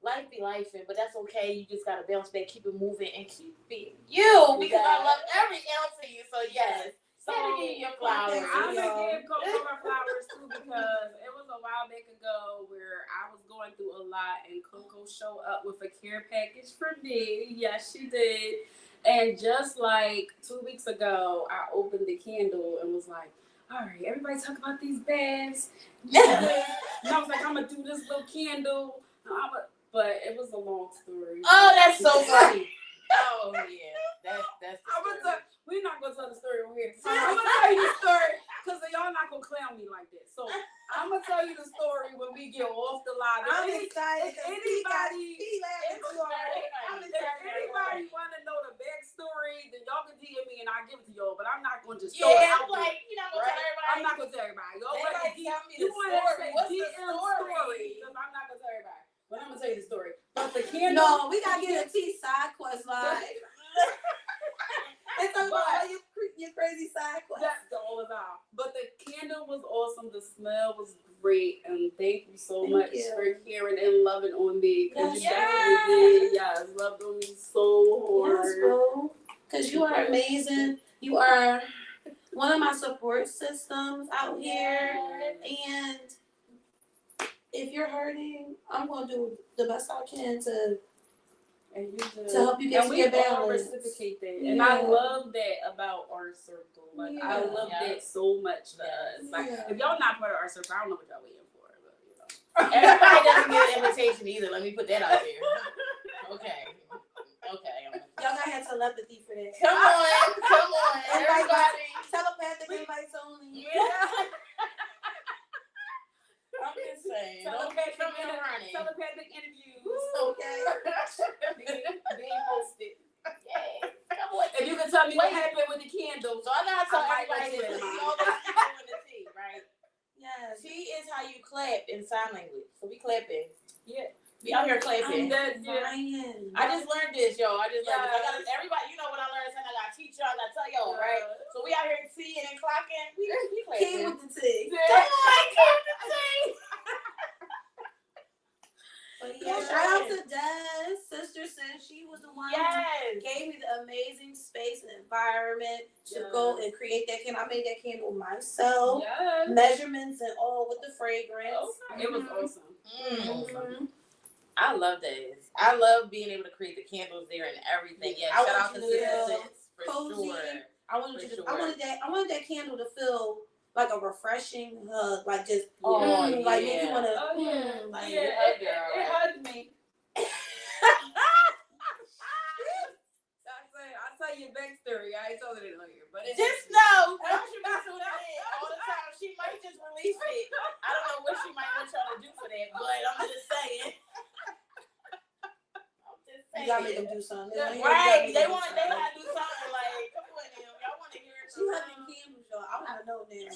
Speaker 3: life be lifing, but that's okay. You just gotta bounce back, keep it moving, and keep being you because I love every ounce of you. So yes.
Speaker 1: So
Speaker 3: Gotta give you your flowers.
Speaker 1: I'm gonna give CoCo her flowers too because it was a while back ago where I was going through a lot and CoCo showed up with a care package for me. Yes, she did. And just like 2 weeks ago, I opened the candle and was like, all right, everybody talk about these baths. And I was like, I'm gonna do this little candle. But it was a long story.
Speaker 3: Oh, that's so funny. Oh yeah, that's.
Speaker 1: We're not gonna tell the story over here. I'm gonna tell you the story because y'all not gonna clown me like this. So I'm gonna tell you the story when we get off the line.
Speaker 2: I'm excited.
Speaker 1: If anybody
Speaker 2: Anybody
Speaker 1: want to know the backstory, then y'all can DM me and I'll give it to y'all. But I'm not gonna just throw it out there.
Speaker 3: Like you know, right?
Speaker 1: I'm not gonna tell everybody. Y'all want to
Speaker 3: tell me
Speaker 1: you
Speaker 3: the
Speaker 1: want
Speaker 3: story.
Speaker 1: to
Speaker 3: What's
Speaker 1: say
Speaker 3: the
Speaker 1: DM
Speaker 3: story?
Speaker 1: because I'm not gonna tell everybody. But I'm gonna tell you the story. But the candle.
Speaker 2: No, we gotta get a T side quest live. It's about all your crazy side quests.
Speaker 1: That's all about. But the candle was awesome. The smell was great, and thank you so much for caring and loving on me. Because you definitely did. Yes, loved on me so hard.
Speaker 2: Yes, bro. Because you are amazing. You are one of my support systems out here, and if you're hurting, I'm gonna do the best I can to help you get to your balance.
Speaker 1: Reciprocate that. And I love that about our circle. Like I love that so much. Like if y'all not part of our circle, I don't know what y'all waiting for. But you know.
Speaker 3: Everybody doesn't get an invitation either. Let me put that out there. Okay.
Speaker 2: Y'all gotta have telepathy for that.
Speaker 3: Come on. Everybody.
Speaker 2: Telepathic invites only.
Speaker 3: Yeah. I'm just saying.
Speaker 1: Telepathic interviews.
Speaker 2: Okay.
Speaker 1: Being hosted.
Speaker 3: Yeah. Come on.
Speaker 1: If you can tell me what happened with the candle.
Speaker 3: So I gotta tell everybody
Speaker 1: this.
Speaker 3: You all those people in the tea, right?
Speaker 2: Yes.
Speaker 3: Tea is how you clap in sign language. So we clapping.
Speaker 1: Yeah.
Speaker 3: We out here clapping. I just learned this, yo. I got everybody. You know what I learned? I gotta teach y'all. I gotta tell y'all, right? So we out here seeing and clocking. We clapping.
Speaker 2: King with the tea.
Speaker 3: Come on, king with the tea.
Speaker 2: Shout out to Des, sister, since she was the one who gave me the amazing space and environment to go and create that candle. I made that candle myself. Measurements and all with the fragrance.
Speaker 1: It was awesome.
Speaker 3: I love this. I love being able to create the candles there and everything. Yeah, shout out to Sister for
Speaker 2: cozy.
Speaker 3: Sure.
Speaker 2: I wanted that candle to feel like a refreshing hug, like just like make you wanna
Speaker 1: it hugged me. I'll tell you a backstory. I ain't told it on here, but
Speaker 3: just know don't you be so all the time. She might just release it. I don't know what she might want y'all to do for that, but I'm just saying.
Speaker 2: You gotta make them do something.
Speaker 3: Right. They gotta do something like, come on now. Y'all wanna hear it.
Speaker 2: She hugging candles, y'all. I wanna know now.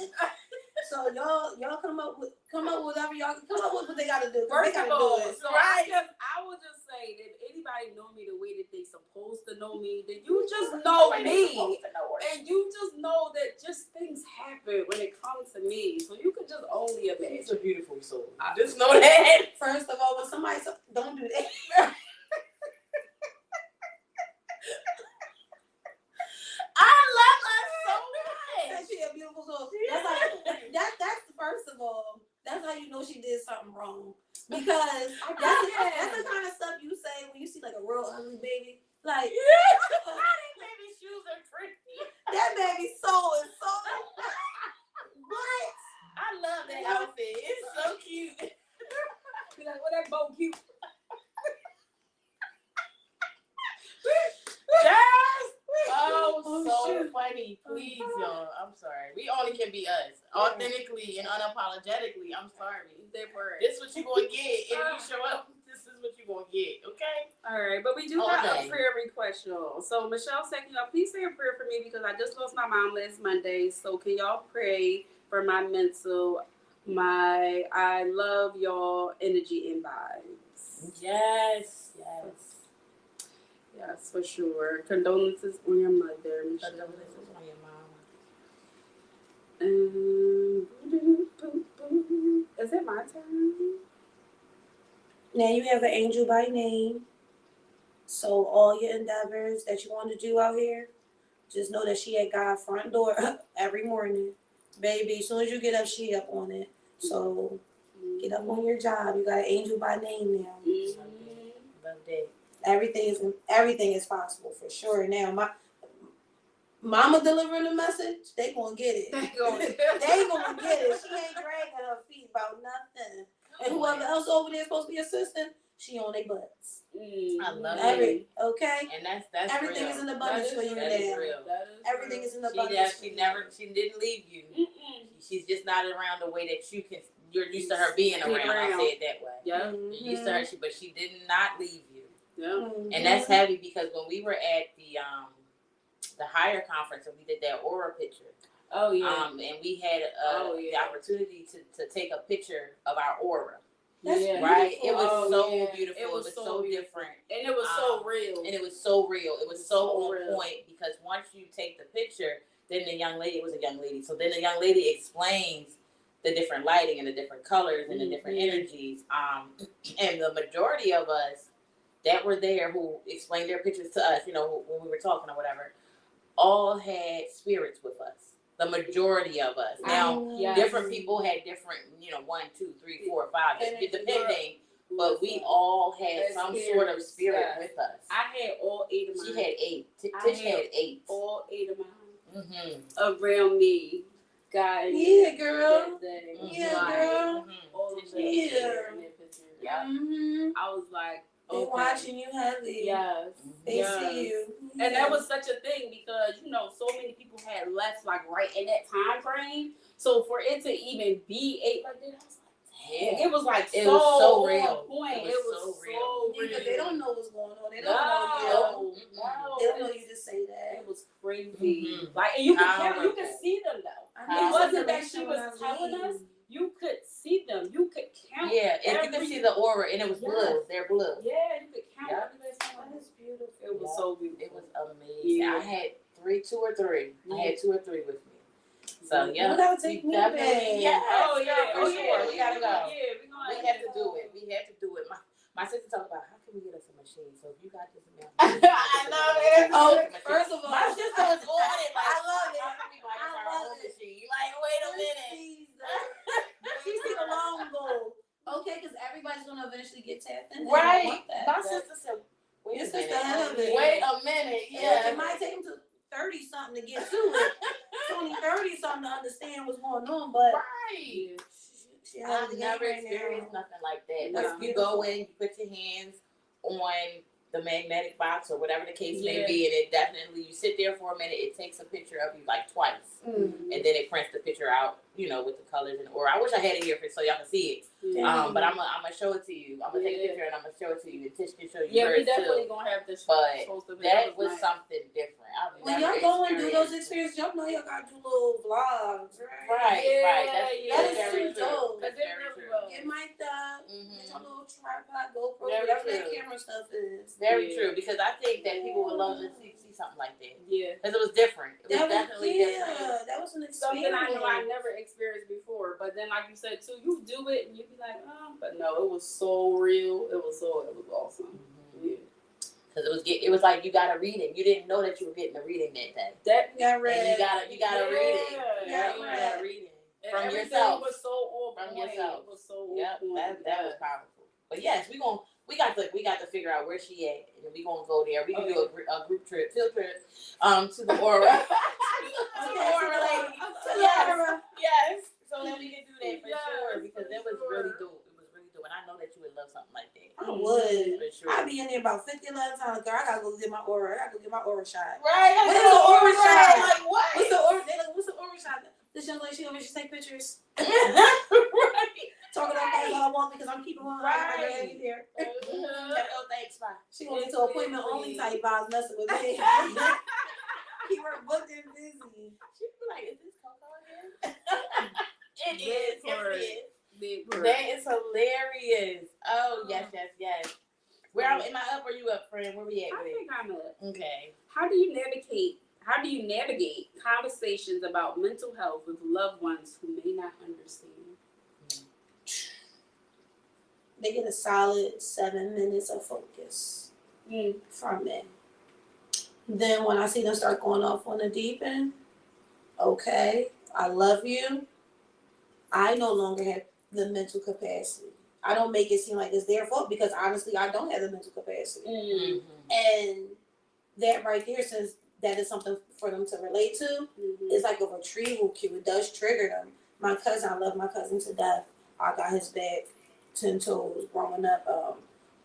Speaker 2: So y'all come up with whatever y'all can come up with what they gotta do.
Speaker 1: First
Speaker 2: they
Speaker 1: of
Speaker 2: gotta
Speaker 1: all,
Speaker 2: do it.
Speaker 1: so I will just say that if anybody know me the way that they supposed to know me, then you just know me. And you just know that just things happen when it comes to me. So you can just only imagine.
Speaker 3: It's a beautiful soul. I just know that.
Speaker 2: First of all, when somebody don't do that.
Speaker 3: I love her so much.
Speaker 2: She a beautiful soul. That's first of all, that's how you know she did something wrong. Because that's the kind of stuff you say when you see like a real ugly baby. Like,
Speaker 3: baby shoes are pretty.
Speaker 2: That baby's soul is so. What?
Speaker 3: I love that outfit. It's so cute.
Speaker 1: Be like, well, that bow cute.
Speaker 3: So funny. Please, y'all. I'm sorry. We only can be us. Authentically and unapologetically. I'm sorry. This is what you're going to get. If you show up, this is what you're going to get. Okay?
Speaker 1: All right. But we do have a prayer request, y'all. So, Michelle said, can y'all please say a prayer for me because I just lost my mom last Monday. So, can y'all pray for my mental, I love y'all energy and vibes?
Speaker 3: Yes.
Speaker 1: Yes, for sure. Condolences on your mother, Michelle.
Speaker 3: Condolences on your mom.
Speaker 1: Is it my turn?
Speaker 2: Now you have an angel by name. So all your endeavors that you want to do out here, just know that she at God's front door every morning. Baby, as soon as you get up, she up on it. So get up on your job. You got an angel by name now.
Speaker 3: Love that.
Speaker 2: Everything is possible for sure. Now my mama delivering the message, they gonna get it. They gonna get it. She ain't dragging her feet about nothing. And whoever else over there is supposed to be assistant, she on their butts.
Speaker 3: I love
Speaker 2: Okay?
Speaker 3: And that's
Speaker 2: Everything
Speaker 3: real.
Speaker 2: is in abundance for you
Speaker 3: That
Speaker 2: now.
Speaker 3: is real.
Speaker 2: Everything is in abundance.
Speaker 3: She didn't leave you. She's just not around the way that you're used to her being around. I'll say it that way.
Speaker 1: Yeah.
Speaker 3: You're used to her, but she did not leave you.
Speaker 1: Yeah.
Speaker 3: And that's heavy because when we were at the higher conference and we did that aura picture.
Speaker 1: Oh yeah.
Speaker 3: And we had the opportunity to take a picture of our aura.
Speaker 2: That's
Speaker 3: right. It was
Speaker 1: beautiful.
Speaker 3: beautiful. It was so different.
Speaker 1: And it was so real.
Speaker 3: And it was so real. It was so on
Speaker 1: real.
Speaker 3: point because once you take the picture, then the young lady, it was a young lady. So then the young lady explains the different lighting and the different colors and the different energies. And the majority of us that were there who explained their pictures to us, when we were talking or whatever, all had spirits with us. The majority of us. Now, different people had different, 1, 2, 3, 4, 5, depending. But we all had some sort of spirit with us.
Speaker 1: I had all 8 of mine.
Speaker 3: She had 8. Tish had 8.
Speaker 1: All 8 of mine.
Speaker 3: Mm-hmm.
Speaker 1: Around me. God.
Speaker 2: Yeah, girl.
Speaker 1: Yeah,
Speaker 2: girl.
Speaker 1: All of them.
Speaker 3: Yeah.
Speaker 2: Mm-hmm.
Speaker 1: I was like,
Speaker 2: they watching you heavily.
Speaker 1: Yes.
Speaker 2: They see you.
Speaker 1: And that was such a thing because, so many people had left like right in that time frame. So for it to even be 8 like that, I was like, it was like
Speaker 3: it
Speaker 1: so,
Speaker 3: was so real.
Speaker 1: Point. It was so real.
Speaker 2: Because they don't know what's going on. They don't know you. They don't know you to say that.
Speaker 1: It was crazy. Like, and you could see them though. It wasn't that she was telling us. You could see them. You could count.
Speaker 3: Yeah, and you could see the aura, and it was blue. They're blue.
Speaker 1: Yeah, you could count.
Speaker 2: That is beautiful.
Speaker 1: It was so beautiful.
Speaker 3: It was amazing. Yeah. I had 2 or 3. I had 2 or 3 with me. So
Speaker 2: yeah, we gotta take me back.
Speaker 3: Yeah.
Speaker 1: Oh yeah,
Speaker 3: for sure. We gotta go.
Speaker 1: Yeah,
Speaker 3: we have to do it. We have to do it. My sister talked about how can we get us a machine. So if you got this amount,
Speaker 1: I know it.
Speaker 2: Oh, first of all,
Speaker 3: my sister was on it. Like,
Speaker 2: I love it.
Speaker 3: How can we buy our own machine? Like, wait a minute.
Speaker 2: She see the long goal. Okay, because everybody's gonna eventually get tapped in.
Speaker 3: Right. My sister said,
Speaker 2: wait a minute.
Speaker 3: Wait a minute. Yeah.
Speaker 2: It might take them to 30 something to get to it. It's only 30 something to understand what's going on, but
Speaker 3: right.
Speaker 2: I've
Speaker 3: never experienced nothing like that. But if you go in, you put your hands on the magnetic box or whatever the case may be, and it definitely, you sit there for a minute, it takes a picture of you like twice, and then it prints the picture out, with the colors or I wish I had it here so y'all can see it. But I'm gonna show it to you. I'm gonna take a picture and I'm gonna show it to you, and Tish can show you.
Speaker 1: Yeah, we
Speaker 3: hers
Speaker 1: definitely
Speaker 3: too.
Speaker 1: gonna have this.
Speaker 3: But that was something different.
Speaker 2: When y'all go and do those experiences, y'all know y'all gotta do little vlogs, right?
Speaker 3: Right.
Speaker 2: That is
Speaker 3: very
Speaker 2: too dope.
Speaker 1: That's very true.
Speaker 2: Get mic'd up, get your little tripod, GoPro,
Speaker 3: Very
Speaker 2: whatever
Speaker 3: true.
Speaker 2: that camera stuff is.
Speaker 3: Very true, because I think that people would love to see something like that.
Speaker 1: Yeah.
Speaker 3: Because it was different. It was definitely different.
Speaker 2: That was an experience.
Speaker 1: Something I know I never experienced before. But then, like you said too, you do it and you be like, oh, but no, it was so real. It was awesome. Yeah.
Speaker 3: Because it was like you got a reading. You didn't know that you were getting a reading that day.
Speaker 2: That got read.
Speaker 3: And you got a reading.
Speaker 2: Yeah,
Speaker 3: You got a reading
Speaker 1: and
Speaker 3: from yourself.
Speaker 1: Was so on
Speaker 3: from
Speaker 1: point.
Speaker 3: yourself.
Speaker 1: It was so
Speaker 3: yep,
Speaker 1: on point.
Speaker 3: that was powerful. But yes, we got to figure out where she at, and we gonna go there. We can do a group trip, field trip, to the aura. To the aura lady. Yes. So then we can do that for sure, because that was really dope. It was really dope, and I know that you would love something like that.
Speaker 2: I would.
Speaker 3: For sure.
Speaker 2: I'd be in there about 50 11 times. Girl, I gotta go get my aura. I gotta go get my aura shot.
Speaker 3: Right.
Speaker 2: What is the aura shot?
Speaker 3: Like what?
Speaker 2: What's the aura? They like, what's the aura shot? This young lady, she over here, she take pictures.
Speaker 3: Right.
Speaker 2: Talking about that while I walk because I'm keeping one eye on her there.
Speaker 3: Thanks, bye.
Speaker 2: She went into appointment only type vibes messing with me. Keep her booked and busy.
Speaker 3: She be like, is this CoCo again? It is. Yes, it is.
Speaker 1: Big
Speaker 3: That is hilarious. Oh, yes. Where am I up or you up, friend? Where we at?
Speaker 1: I think I'm up.
Speaker 3: Okay.
Speaker 1: How do you navigate conversations about mental health with loved ones who may not understand?
Speaker 2: They get a solid 7 minutes of focus from me. Then when I see them start going off on the deep end, okay, I love you. I no longer have the mental capacity. I don't make it seem like it's their fault because honestly, I don't have the mental capacity. And that right there, since that is something for them to relate to, it's like a retrieval cue. It does trigger them. My cousin, I love my cousin to death. I got his back 10 toes growing up.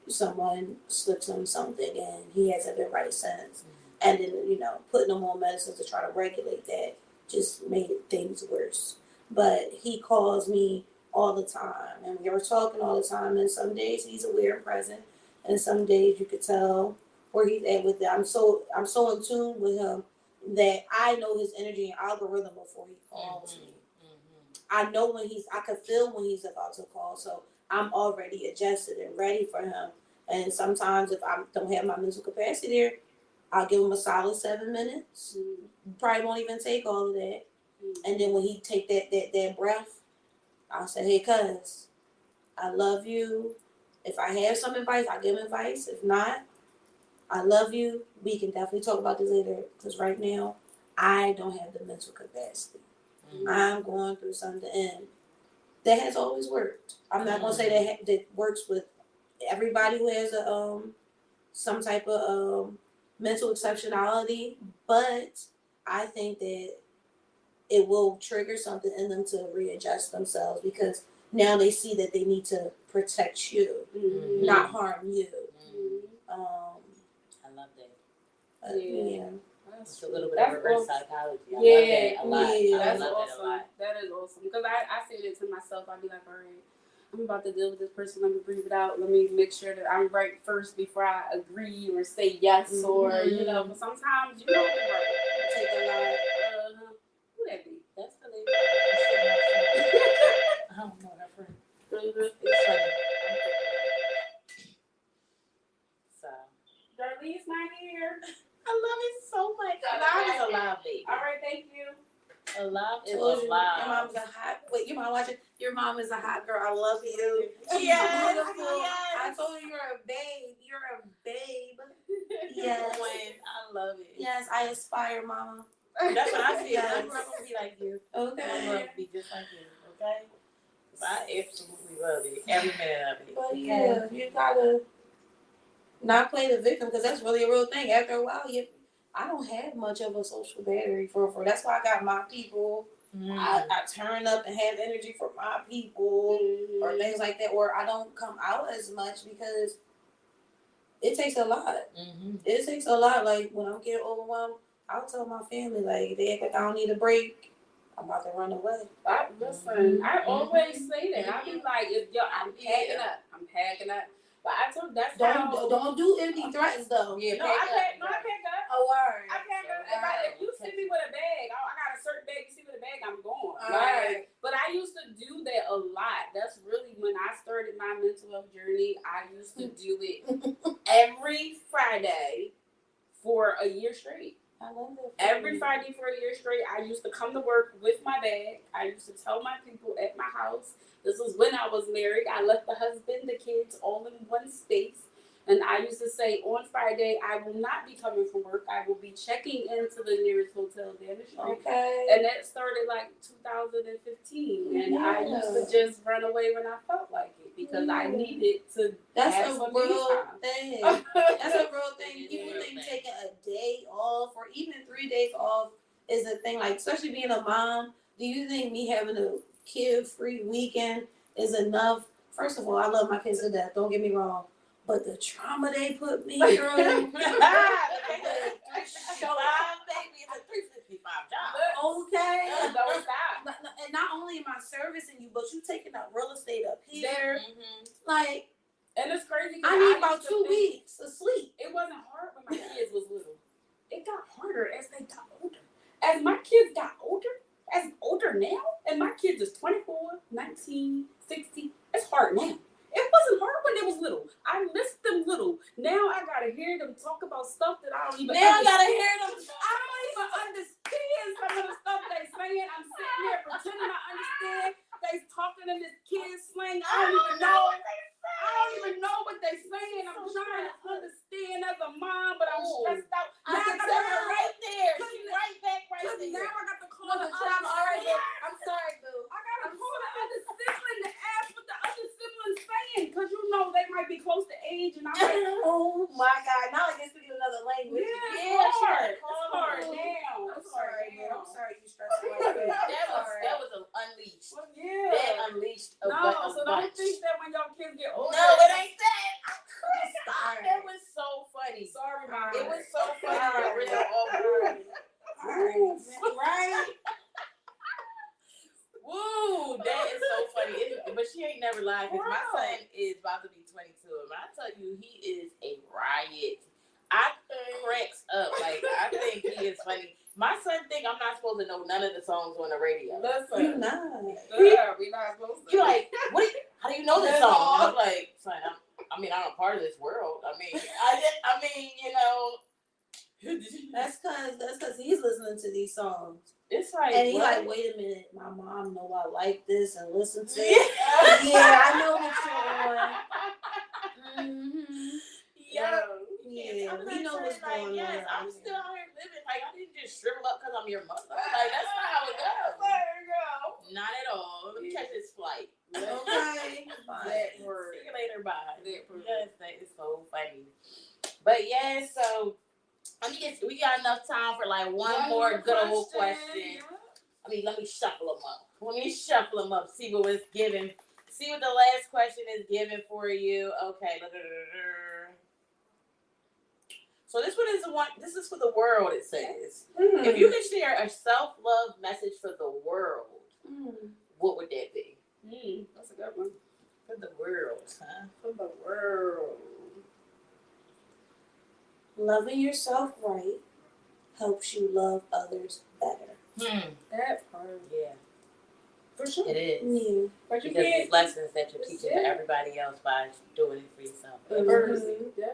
Speaker 2: Someone slipped him something and he hasn't been right since. And then, putting him on medicine to try to regulate that just made things worse. But he calls me all the time and we are talking all the time, and some days he's aware and present and some days you could tell where he's at with it. I'm so in tune with him that I know his energy and algorithm before he calls me. I know I can feel when he's about to call, so I'm already adjusted and ready for him. And sometimes if I don't have my mental capacity there, I'll give him a solid 7 minutes. Probably won't even take all of that. And then when he take that breath, I'll say, hey, cuz, I love you. If I have some advice, I'll give him advice. If not, I love you. We can definitely talk about this later because right now, I don't have the mental capacity. I'm going through something, and that has always worked. I'm not going to say that works with everybody who has some type of mental exceptionality, but I think that it will trigger something in them to readjust themselves because now they see that they need to protect you, not harm you.
Speaker 3: I love that.
Speaker 2: Yeah.
Speaker 3: It's a little bit of reverse psychology. I love that a lot.
Speaker 1: That's
Speaker 3: I love
Speaker 1: awesome.
Speaker 3: that a lot.
Speaker 1: That is awesome. Because I say that to myself. I'd be like, all right, I'm about to deal with this person. Let me breathe it out. Let me make sure that I'm right first before I agree or say yes or, but sometimes you know it's right. It take a lot. Who that be?
Speaker 3: That's hilarious. I don't know her friend.
Speaker 1: It's
Speaker 3: funny. So.
Speaker 1: Darlene's not here.
Speaker 3: I love it so much. Alive is alive, baby.
Speaker 1: All right, thank you.
Speaker 3: Alive is
Speaker 2: Your
Speaker 3: alive.
Speaker 2: mom's a hot. Wait, your mom watching? Your mom is a hot girl. I love you. She's
Speaker 3: Yes,
Speaker 2: beautiful.
Speaker 3: yes.
Speaker 2: I told you you're a babe. You're a babe. Yes.
Speaker 3: I love it.
Speaker 2: Yes, I aspire, mama.
Speaker 3: That's what I feel.
Speaker 2: Yes.
Speaker 3: I'm going to be like you.
Speaker 2: Okay.
Speaker 3: I'm going to be just like you. Okay? I absolutely love it. Every minute of it.
Speaker 2: But yeah, you gotta not play the victim because that's really a real thing. After a while, I don't have much of a social battery for. That's why I got my people. I turn up and have energy for my people or things like that, or I don't come out as much because it takes a lot. It takes a lot. Like when I'm getting overwhelmed, I'll tell my family like they act like I don't need a break. I'm about to run away.
Speaker 1: Listen, I always say that. I be like, I'm packing up. But I told that's
Speaker 2: don't do empty threats though.
Speaker 1: Yeah, I pack up.
Speaker 2: Oh, word.
Speaker 1: I pack up. If you send me with a bag, I got a certain bag. You see with a bag, I'm going.
Speaker 2: Right.
Speaker 1: But I used to do that a lot. That's really when I started my mental health journey. I used to do it every Friday for a year straight.
Speaker 2: I love that.
Speaker 1: Every Friday for a year straight, I used to come to work with my bag. I used to tell my people at my house. This was when I was married. I left the husband, the kids all in one space. And I used to say, on Friday, I will not be coming from work. I will be checking into the nearest hotel down the street.
Speaker 2: Okay.
Speaker 1: And that started like 2015. And I used to just run away when I felt like it because I needed to have some
Speaker 2: real
Speaker 1: time.
Speaker 2: thing. That's a real thing. People think taking a day off or even 3 days off is a thing. Like, especially being a mom, do you think me having a kid-free weekend is enough? First of all, I love my kids to death. Don't get me wrong. But the trauma they put me through.
Speaker 3: Show baby, it's a 365 job.
Speaker 2: Okay.
Speaker 1: Don't stop.
Speaker 2: And not only am I servicing you, but you taking up real estate up here. Like,
Speaker 1: and it's crazy.
Speaker 2: I need about 2 weeks of sleep.
Speaker 1: It wasn't hard when my kids was little. It got harder as they got older. As my kids got older now, and my kids is 24, 19, 60. It's hard now. It wasn't hard when they was little. I missed them little. Now I gotta hear them talk about stuff that I don't even
Speaker 3: Now I
Speaker 1: understand.
Speaker 3: gotta hear them.
Speaker 1: I don't even understand some of the stuff they saying. I'm sitting here pretending I understand. They talking in this kid slang. I don't even know what they saying. I'm trying to understand as a mom, but I'm stressed out.
Speaker 3: I can tell her right there. She's right back right
Speaker 1: Cause
Speaker 3: there.
Speaker 1: now I got to call the
Speaker 2: I'm
Speaker 1: other
Speaker 2: sorry,
Speaker 1: sibling.
Speaker 2: I'm sorry, boo.
Speaker 1: I gotta call the other sibling to ask what the other sibling's saying. Cause you know they might be close to age, and I'm like,
Speaker 2: Oh my God! Now I can speak another language.
Speaker 1: yeah, it's hard.
Speaker 3: Call
Speaker 1: It's hard
Speaker 3: them.
Speaker 1: now.
Speaker 2: I'm
Speaker 1: It's hard
Speaker 2: sorry, boo.
Speaker 1: now.
Speaker 2: I'm sorry you stressed me like that.
Speaker 3: That was an unleashed.
Speaker 1: Well, yeah.
Speaker 3: That unleashed a
Speaker 1: No, so don't
Speaker 3: bunch.
Speaker 1: think that when y'all kids get older.
Speaker 3: No, it ain't that. I'm crazy.
Speaker 2: Sorry.
Speaker 3: That was so funny.
Speaker 1: Sorry, Mom.
Speaker 3: It was so funny. For real.
Speaker 2: Right?
Speaker 3: Woo, that is so funny. But she ain't never lied because my son is about to be 22. And when I tell you, he is a riot. I cracks up. Like, I think he is funny. My son think I'm not supposed to know none of the songs on the radio.
Speaker 2: You're not.
Speaker 1: Yeah, we not supposed to.
Speaker 3: He like, how do you know this song? I'm like, son, I'm a part of this world. I mean, you know.
Speaker 2: That's cause he's listening to these songs.
Speaker 3: It's like,
Speaker 2: And he
Speaker 3: what?
Speaker 2: like, wait a minute, my mom know I like this and listen to it.
Speaker 3: Yeah.
Speaker 2: Yeah, I know what you're on. Mm-hmm.
Speaker 3: Yeah,
Speaker 2: Yeah, we know what's going on.
Speaker 3: Yes, I'm still out here living. Like, I didn't just shrivel up because I'm your mother. Like, that's not how it goes. Not at all. Let me catch this flight.
Speaker 2: Okay.
Speaker 1: That word.
Speaker 3: See you later, bye.
Speaker 1: That word.
Speaker 3: Yes, that is so funny. But yeah, so we got enough time for like one more good old question.
Speaker 1: Yeah.
Speaker 3: I mean, let me shuffle them up. See what it's giving. See what the last question is giving for you. Okay. So this one is the one. This is for the world. It says, if you could share a self-love message for the world, what would that be?
Speaker 1: That's a good one.
Speaker 3: For the world, huh?
Speaker 1: For the world.
Speaker 2: Loving yourself right helps you love others better.
Speaker 1: That part.
Speaker 3: Yeah,
Speaker 1: For sure.
Speaker 3: it is.
Speaker 2: Yeah.
Speaker 1: But you
Speaker 3: Because
Speaker 1: can't.
Speaker 3: it's lessons that you're teaching to everybody else by doing it for yourself.
Speaker 1: Absolutely. Yeah.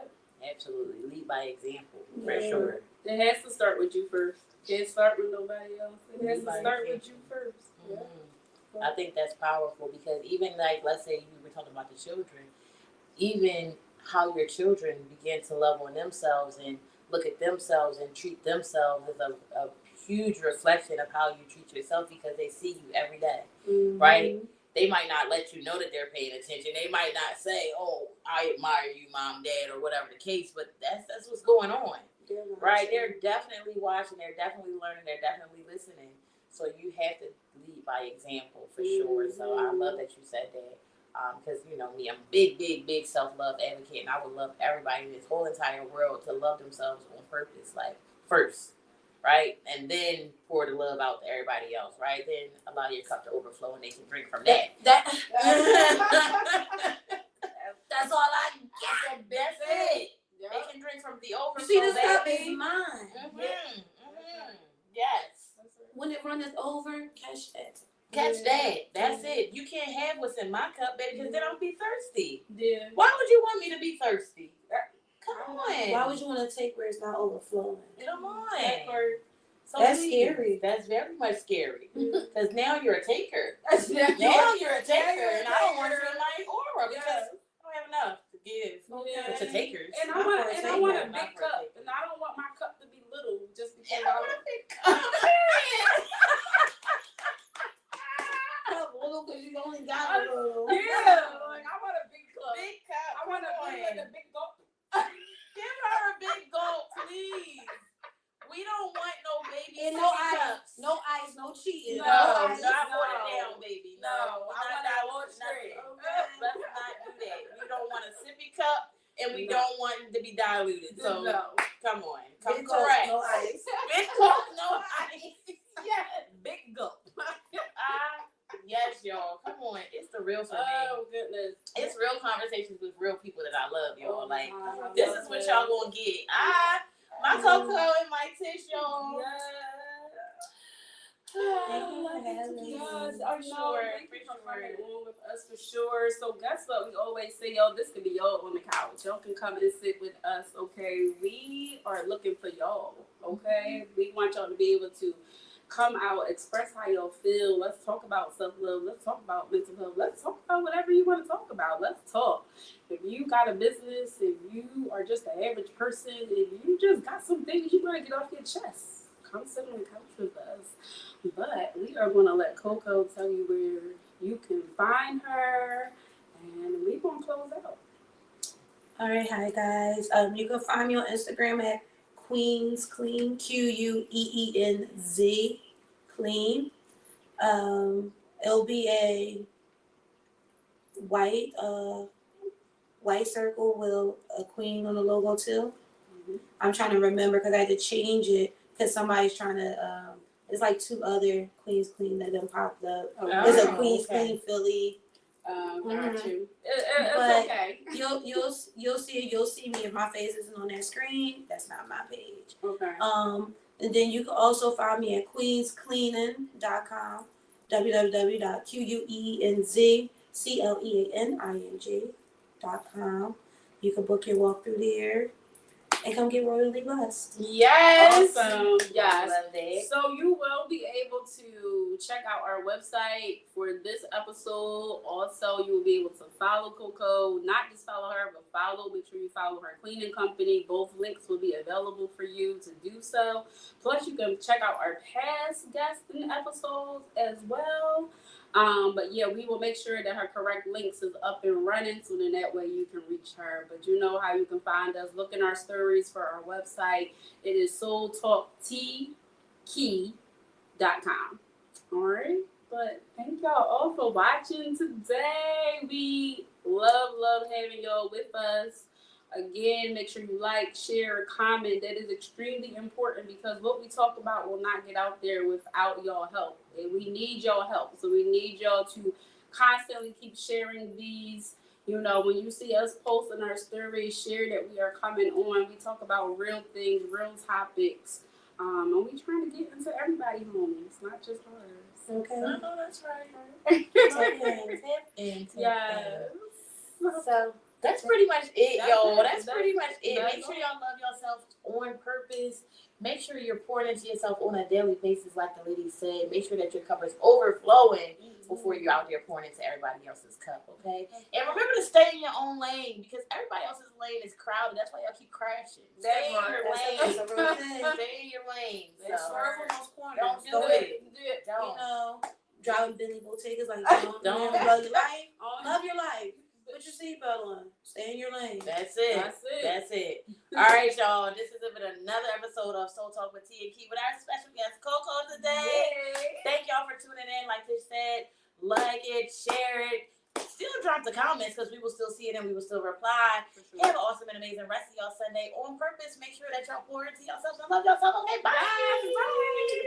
Speaker 3: Absolutely. Lead by example, for
Speaker 2: Yeah.
Speaker 3: sure.
Speaker 1: It has to start with you first. Can't start with nobody else. It has to
Speaker 3: Lead by
Speaker 1: start with
Speaker 3: example.
Speaker 1: you first. Yeah.
Speaker 3: I think that's powerful because even like, let's say you were talking about the children, even how your children begin to love on themselves and look at themselves and treat themselves is a huge reflection of how you treat yourself because they see you every day, right? They might not let you know that they're paying attention. They might not say, "Oh, I admire you, mom, dad," or whatever the case, but that's what's going on, right? They're definitely watching. They're definitely learning. They're definitely listening. So you have to lead by example for sure. So I love that you said that. Because you know me, I'm a big self-love advocate, and I would love everybody in this whole entire world to love themselves on purpose, like first, right, and then pour the love out to everybody else, right. Then allow your cup to overflow, and they can drink from that.
Speaker 2: That's all I got.
Speaker 3: That's it. They can drink from the overflow.
Speaker 2: You see, this cup
Speaker 3: baby.
Speaker 2: is mine.
Speaker 3: Yes.
Speaker 2: When it runneth over, catch that.
Speaker 3: Catch that. That's it. You can't have what's in my cup, baby, because then I'll be thirsty.
Speaker 1: Yeah.
Speaker 3: Why would you want me to be thirsty? Come on.
Speaker 2: Why would you want to take where it's not overflowing?
Speaker 3: Come on. So
Speaker 2: That's
Speaker 3: please,
Speaker 2: scary.
Speaker 3: That's very much scary. Because now you're a taker.
Speaker 1: Yeah.
Speaker 3: Now you're a taker, and I don't want you in my aura because I don't have enough to give to takers.
Speaker 1: And I want a big cup, and I don't want my cup to be little just because I want a big cup.
Speaker 2: Little because you only got a little.
Speaker 1: Yeah, like I want a big cup.
Speaker 3: Big cup.
Speaker 1: I want a big gulp.
Speaker 3: Give her a big gulp, please. We don't want no baby
Speaker 2: And no
Speaker 3: sippy
Speaker 2: ice,
Speaker 3: cups.
Speaker 2: no ice, no cheating.
Speaker 3: No,
Speaker 2: ice,
Speaker 3: not
Speaker 2: no.
Speaker 3: watered down, baby. No,
Speaker 1: I want that one straight.
Speaker 3: Let's not do that. We don't want a sippy cup, and we don't want it to be diluted. So come on, come
Speaker 2: Big gulp,
Speaker 3: correct.
Speaker 2: no ice.
Speaker 3: Big gulp, no ice. Yes,
Speaker 1: Big gulp.
Speaker 3: yes, y'all. Come on, it's the real for me.
Speaker 1: Oh goodness.
Speaker 3: It's real conversations with real people that I love, y'all. Like
Speaker 1: God,
Speaker 3: this is what y'all gonna get. My CoCo and my Tish, y'all.
Speaker 2: Thank you for having me.
Speaker 1: Yes,
Speaker 3: For
Speaker 1: I know.
Speaker 3: sure,
Speaker 1: Thank you
Speaker 3: for
Speaker 1: for coming
Speaker 3: sure.
Speaker 1: on with us for sure. So guess what? We always say, yo, this could be y'all on the couch. Y'all can come and sit with us, okay? We are looking for y'all, okay? We want y'all to be able to come out, express how y'all feel. Let's talk about self-love. Let's talk about mental health. Let's talk about whatever you want to talk about. Let's talk. If you got a business, if you are just an average person, if you just got some things you want to get off your chest, come sit on the couch with us. But we are going to let CoCo tell you where you can find her, and we're going to close out.
Speaker 2: All right, hi guys. You can find me on Instagram at Queens Clean, QUEENZ Clean. It'll be a white white circle with a queen on the logo too.
Speaker 1: Mhm.
Speaker 2: I'm trying to remember because I had to change it because somebody's trying to. It's like two other Queens Clean that then popped up.
Speaker 1: Oh,
Speaker 2: There's a
Speaker 3: Oh,
Speaker 2: Queens
Speaker 3: okay.
Speaker 2: Clean Philly.
Speaker 1: Got you.
Speaker 2: But
Speaker 1: It's okay.
Speaker 2: You'll see me if my face isn't on that screen. That's not my page.
Speaker 1: Okay.
Speaker 2: And then you can also find me at queenscleaning.com, www.queenzcleaning.com. You can book your walk through there and come get royally blessed.
Speaker 3: Yes.
Speaker 1: Awesome. Yes.
Speaker 3: Love that.
Speaker 1: So you will be able to check out our website for this episode. Also, you will be able to follow CoCo. Not just follow her, but make sure you follow her cleaning company. Both links will be available for you to do so. Plus, you can check out our past guests in episodes as well. But yeah, we will make sure that her correct links is up and running, so then that way you can reach her. But you know how you can find us. Look in our stories for our website. It is soultalkkey.com. All right. But thank y'all all for watching today. We love having y'all with us. Again, make sure you like, share, comment. That is extremely important because what we talk about will not get out there without y'all help. And we need y'all help. So we need y'all to constantly keep sharing these. You know, when you see us post in our stories, share that we are coming on. We talk about real things, real topics. And we trying to get into everybody's homes, not just ours.
Speaker 2: Okay.
Speaker 3: No, that's right.
Speaker 1: Yes.
Speaker 3: So that's pretty much it, y'all. That's pretty much it.
Speaker 1: that's
Speaker 3: Make sure y'all love yourself on purpose. Make sure you're pouring into yourself on a daily basis, like the lady said. Make sure that your cup is overflowing before you're out there pouring into everybody else's cup, okay? And remember to stay in your own lane because everybody else's lane is crowded. That's why y'all keep crashing. Stay in your lane.
Speaker 2: That's a real thing.
Speaker 3: Stay in your lane.
Speaker 2: Swerve
Speaker 3: So,
Speaker 2: on those corners.
Speaker 3: don't do it.
Speaker 2: You
Speaker 3: Don't.
Speaker 2: know, driving Bentley Bottegas like
Speaker 3: Don't.
Speaker 2: love your life. Love your life. Put your seatbelt on. Stay in your lane.
Speaker 3: That's it.
Speaker 1: That's it.
Speaker 3: That's it. All right, y'all. This has been another episode of Soul Talk with T and Key with our special guest, CoCo, today. Thank y'all for tuning in. Like Tish said, like it, share it. Still drop the comments because we will still see it and we will still reply. Have an awesome and amazing rest of y'all Sunday on purpose. Make sure that y'all pour into yourselves and love yourself. Okay, bye.
Speaker 1: Bye.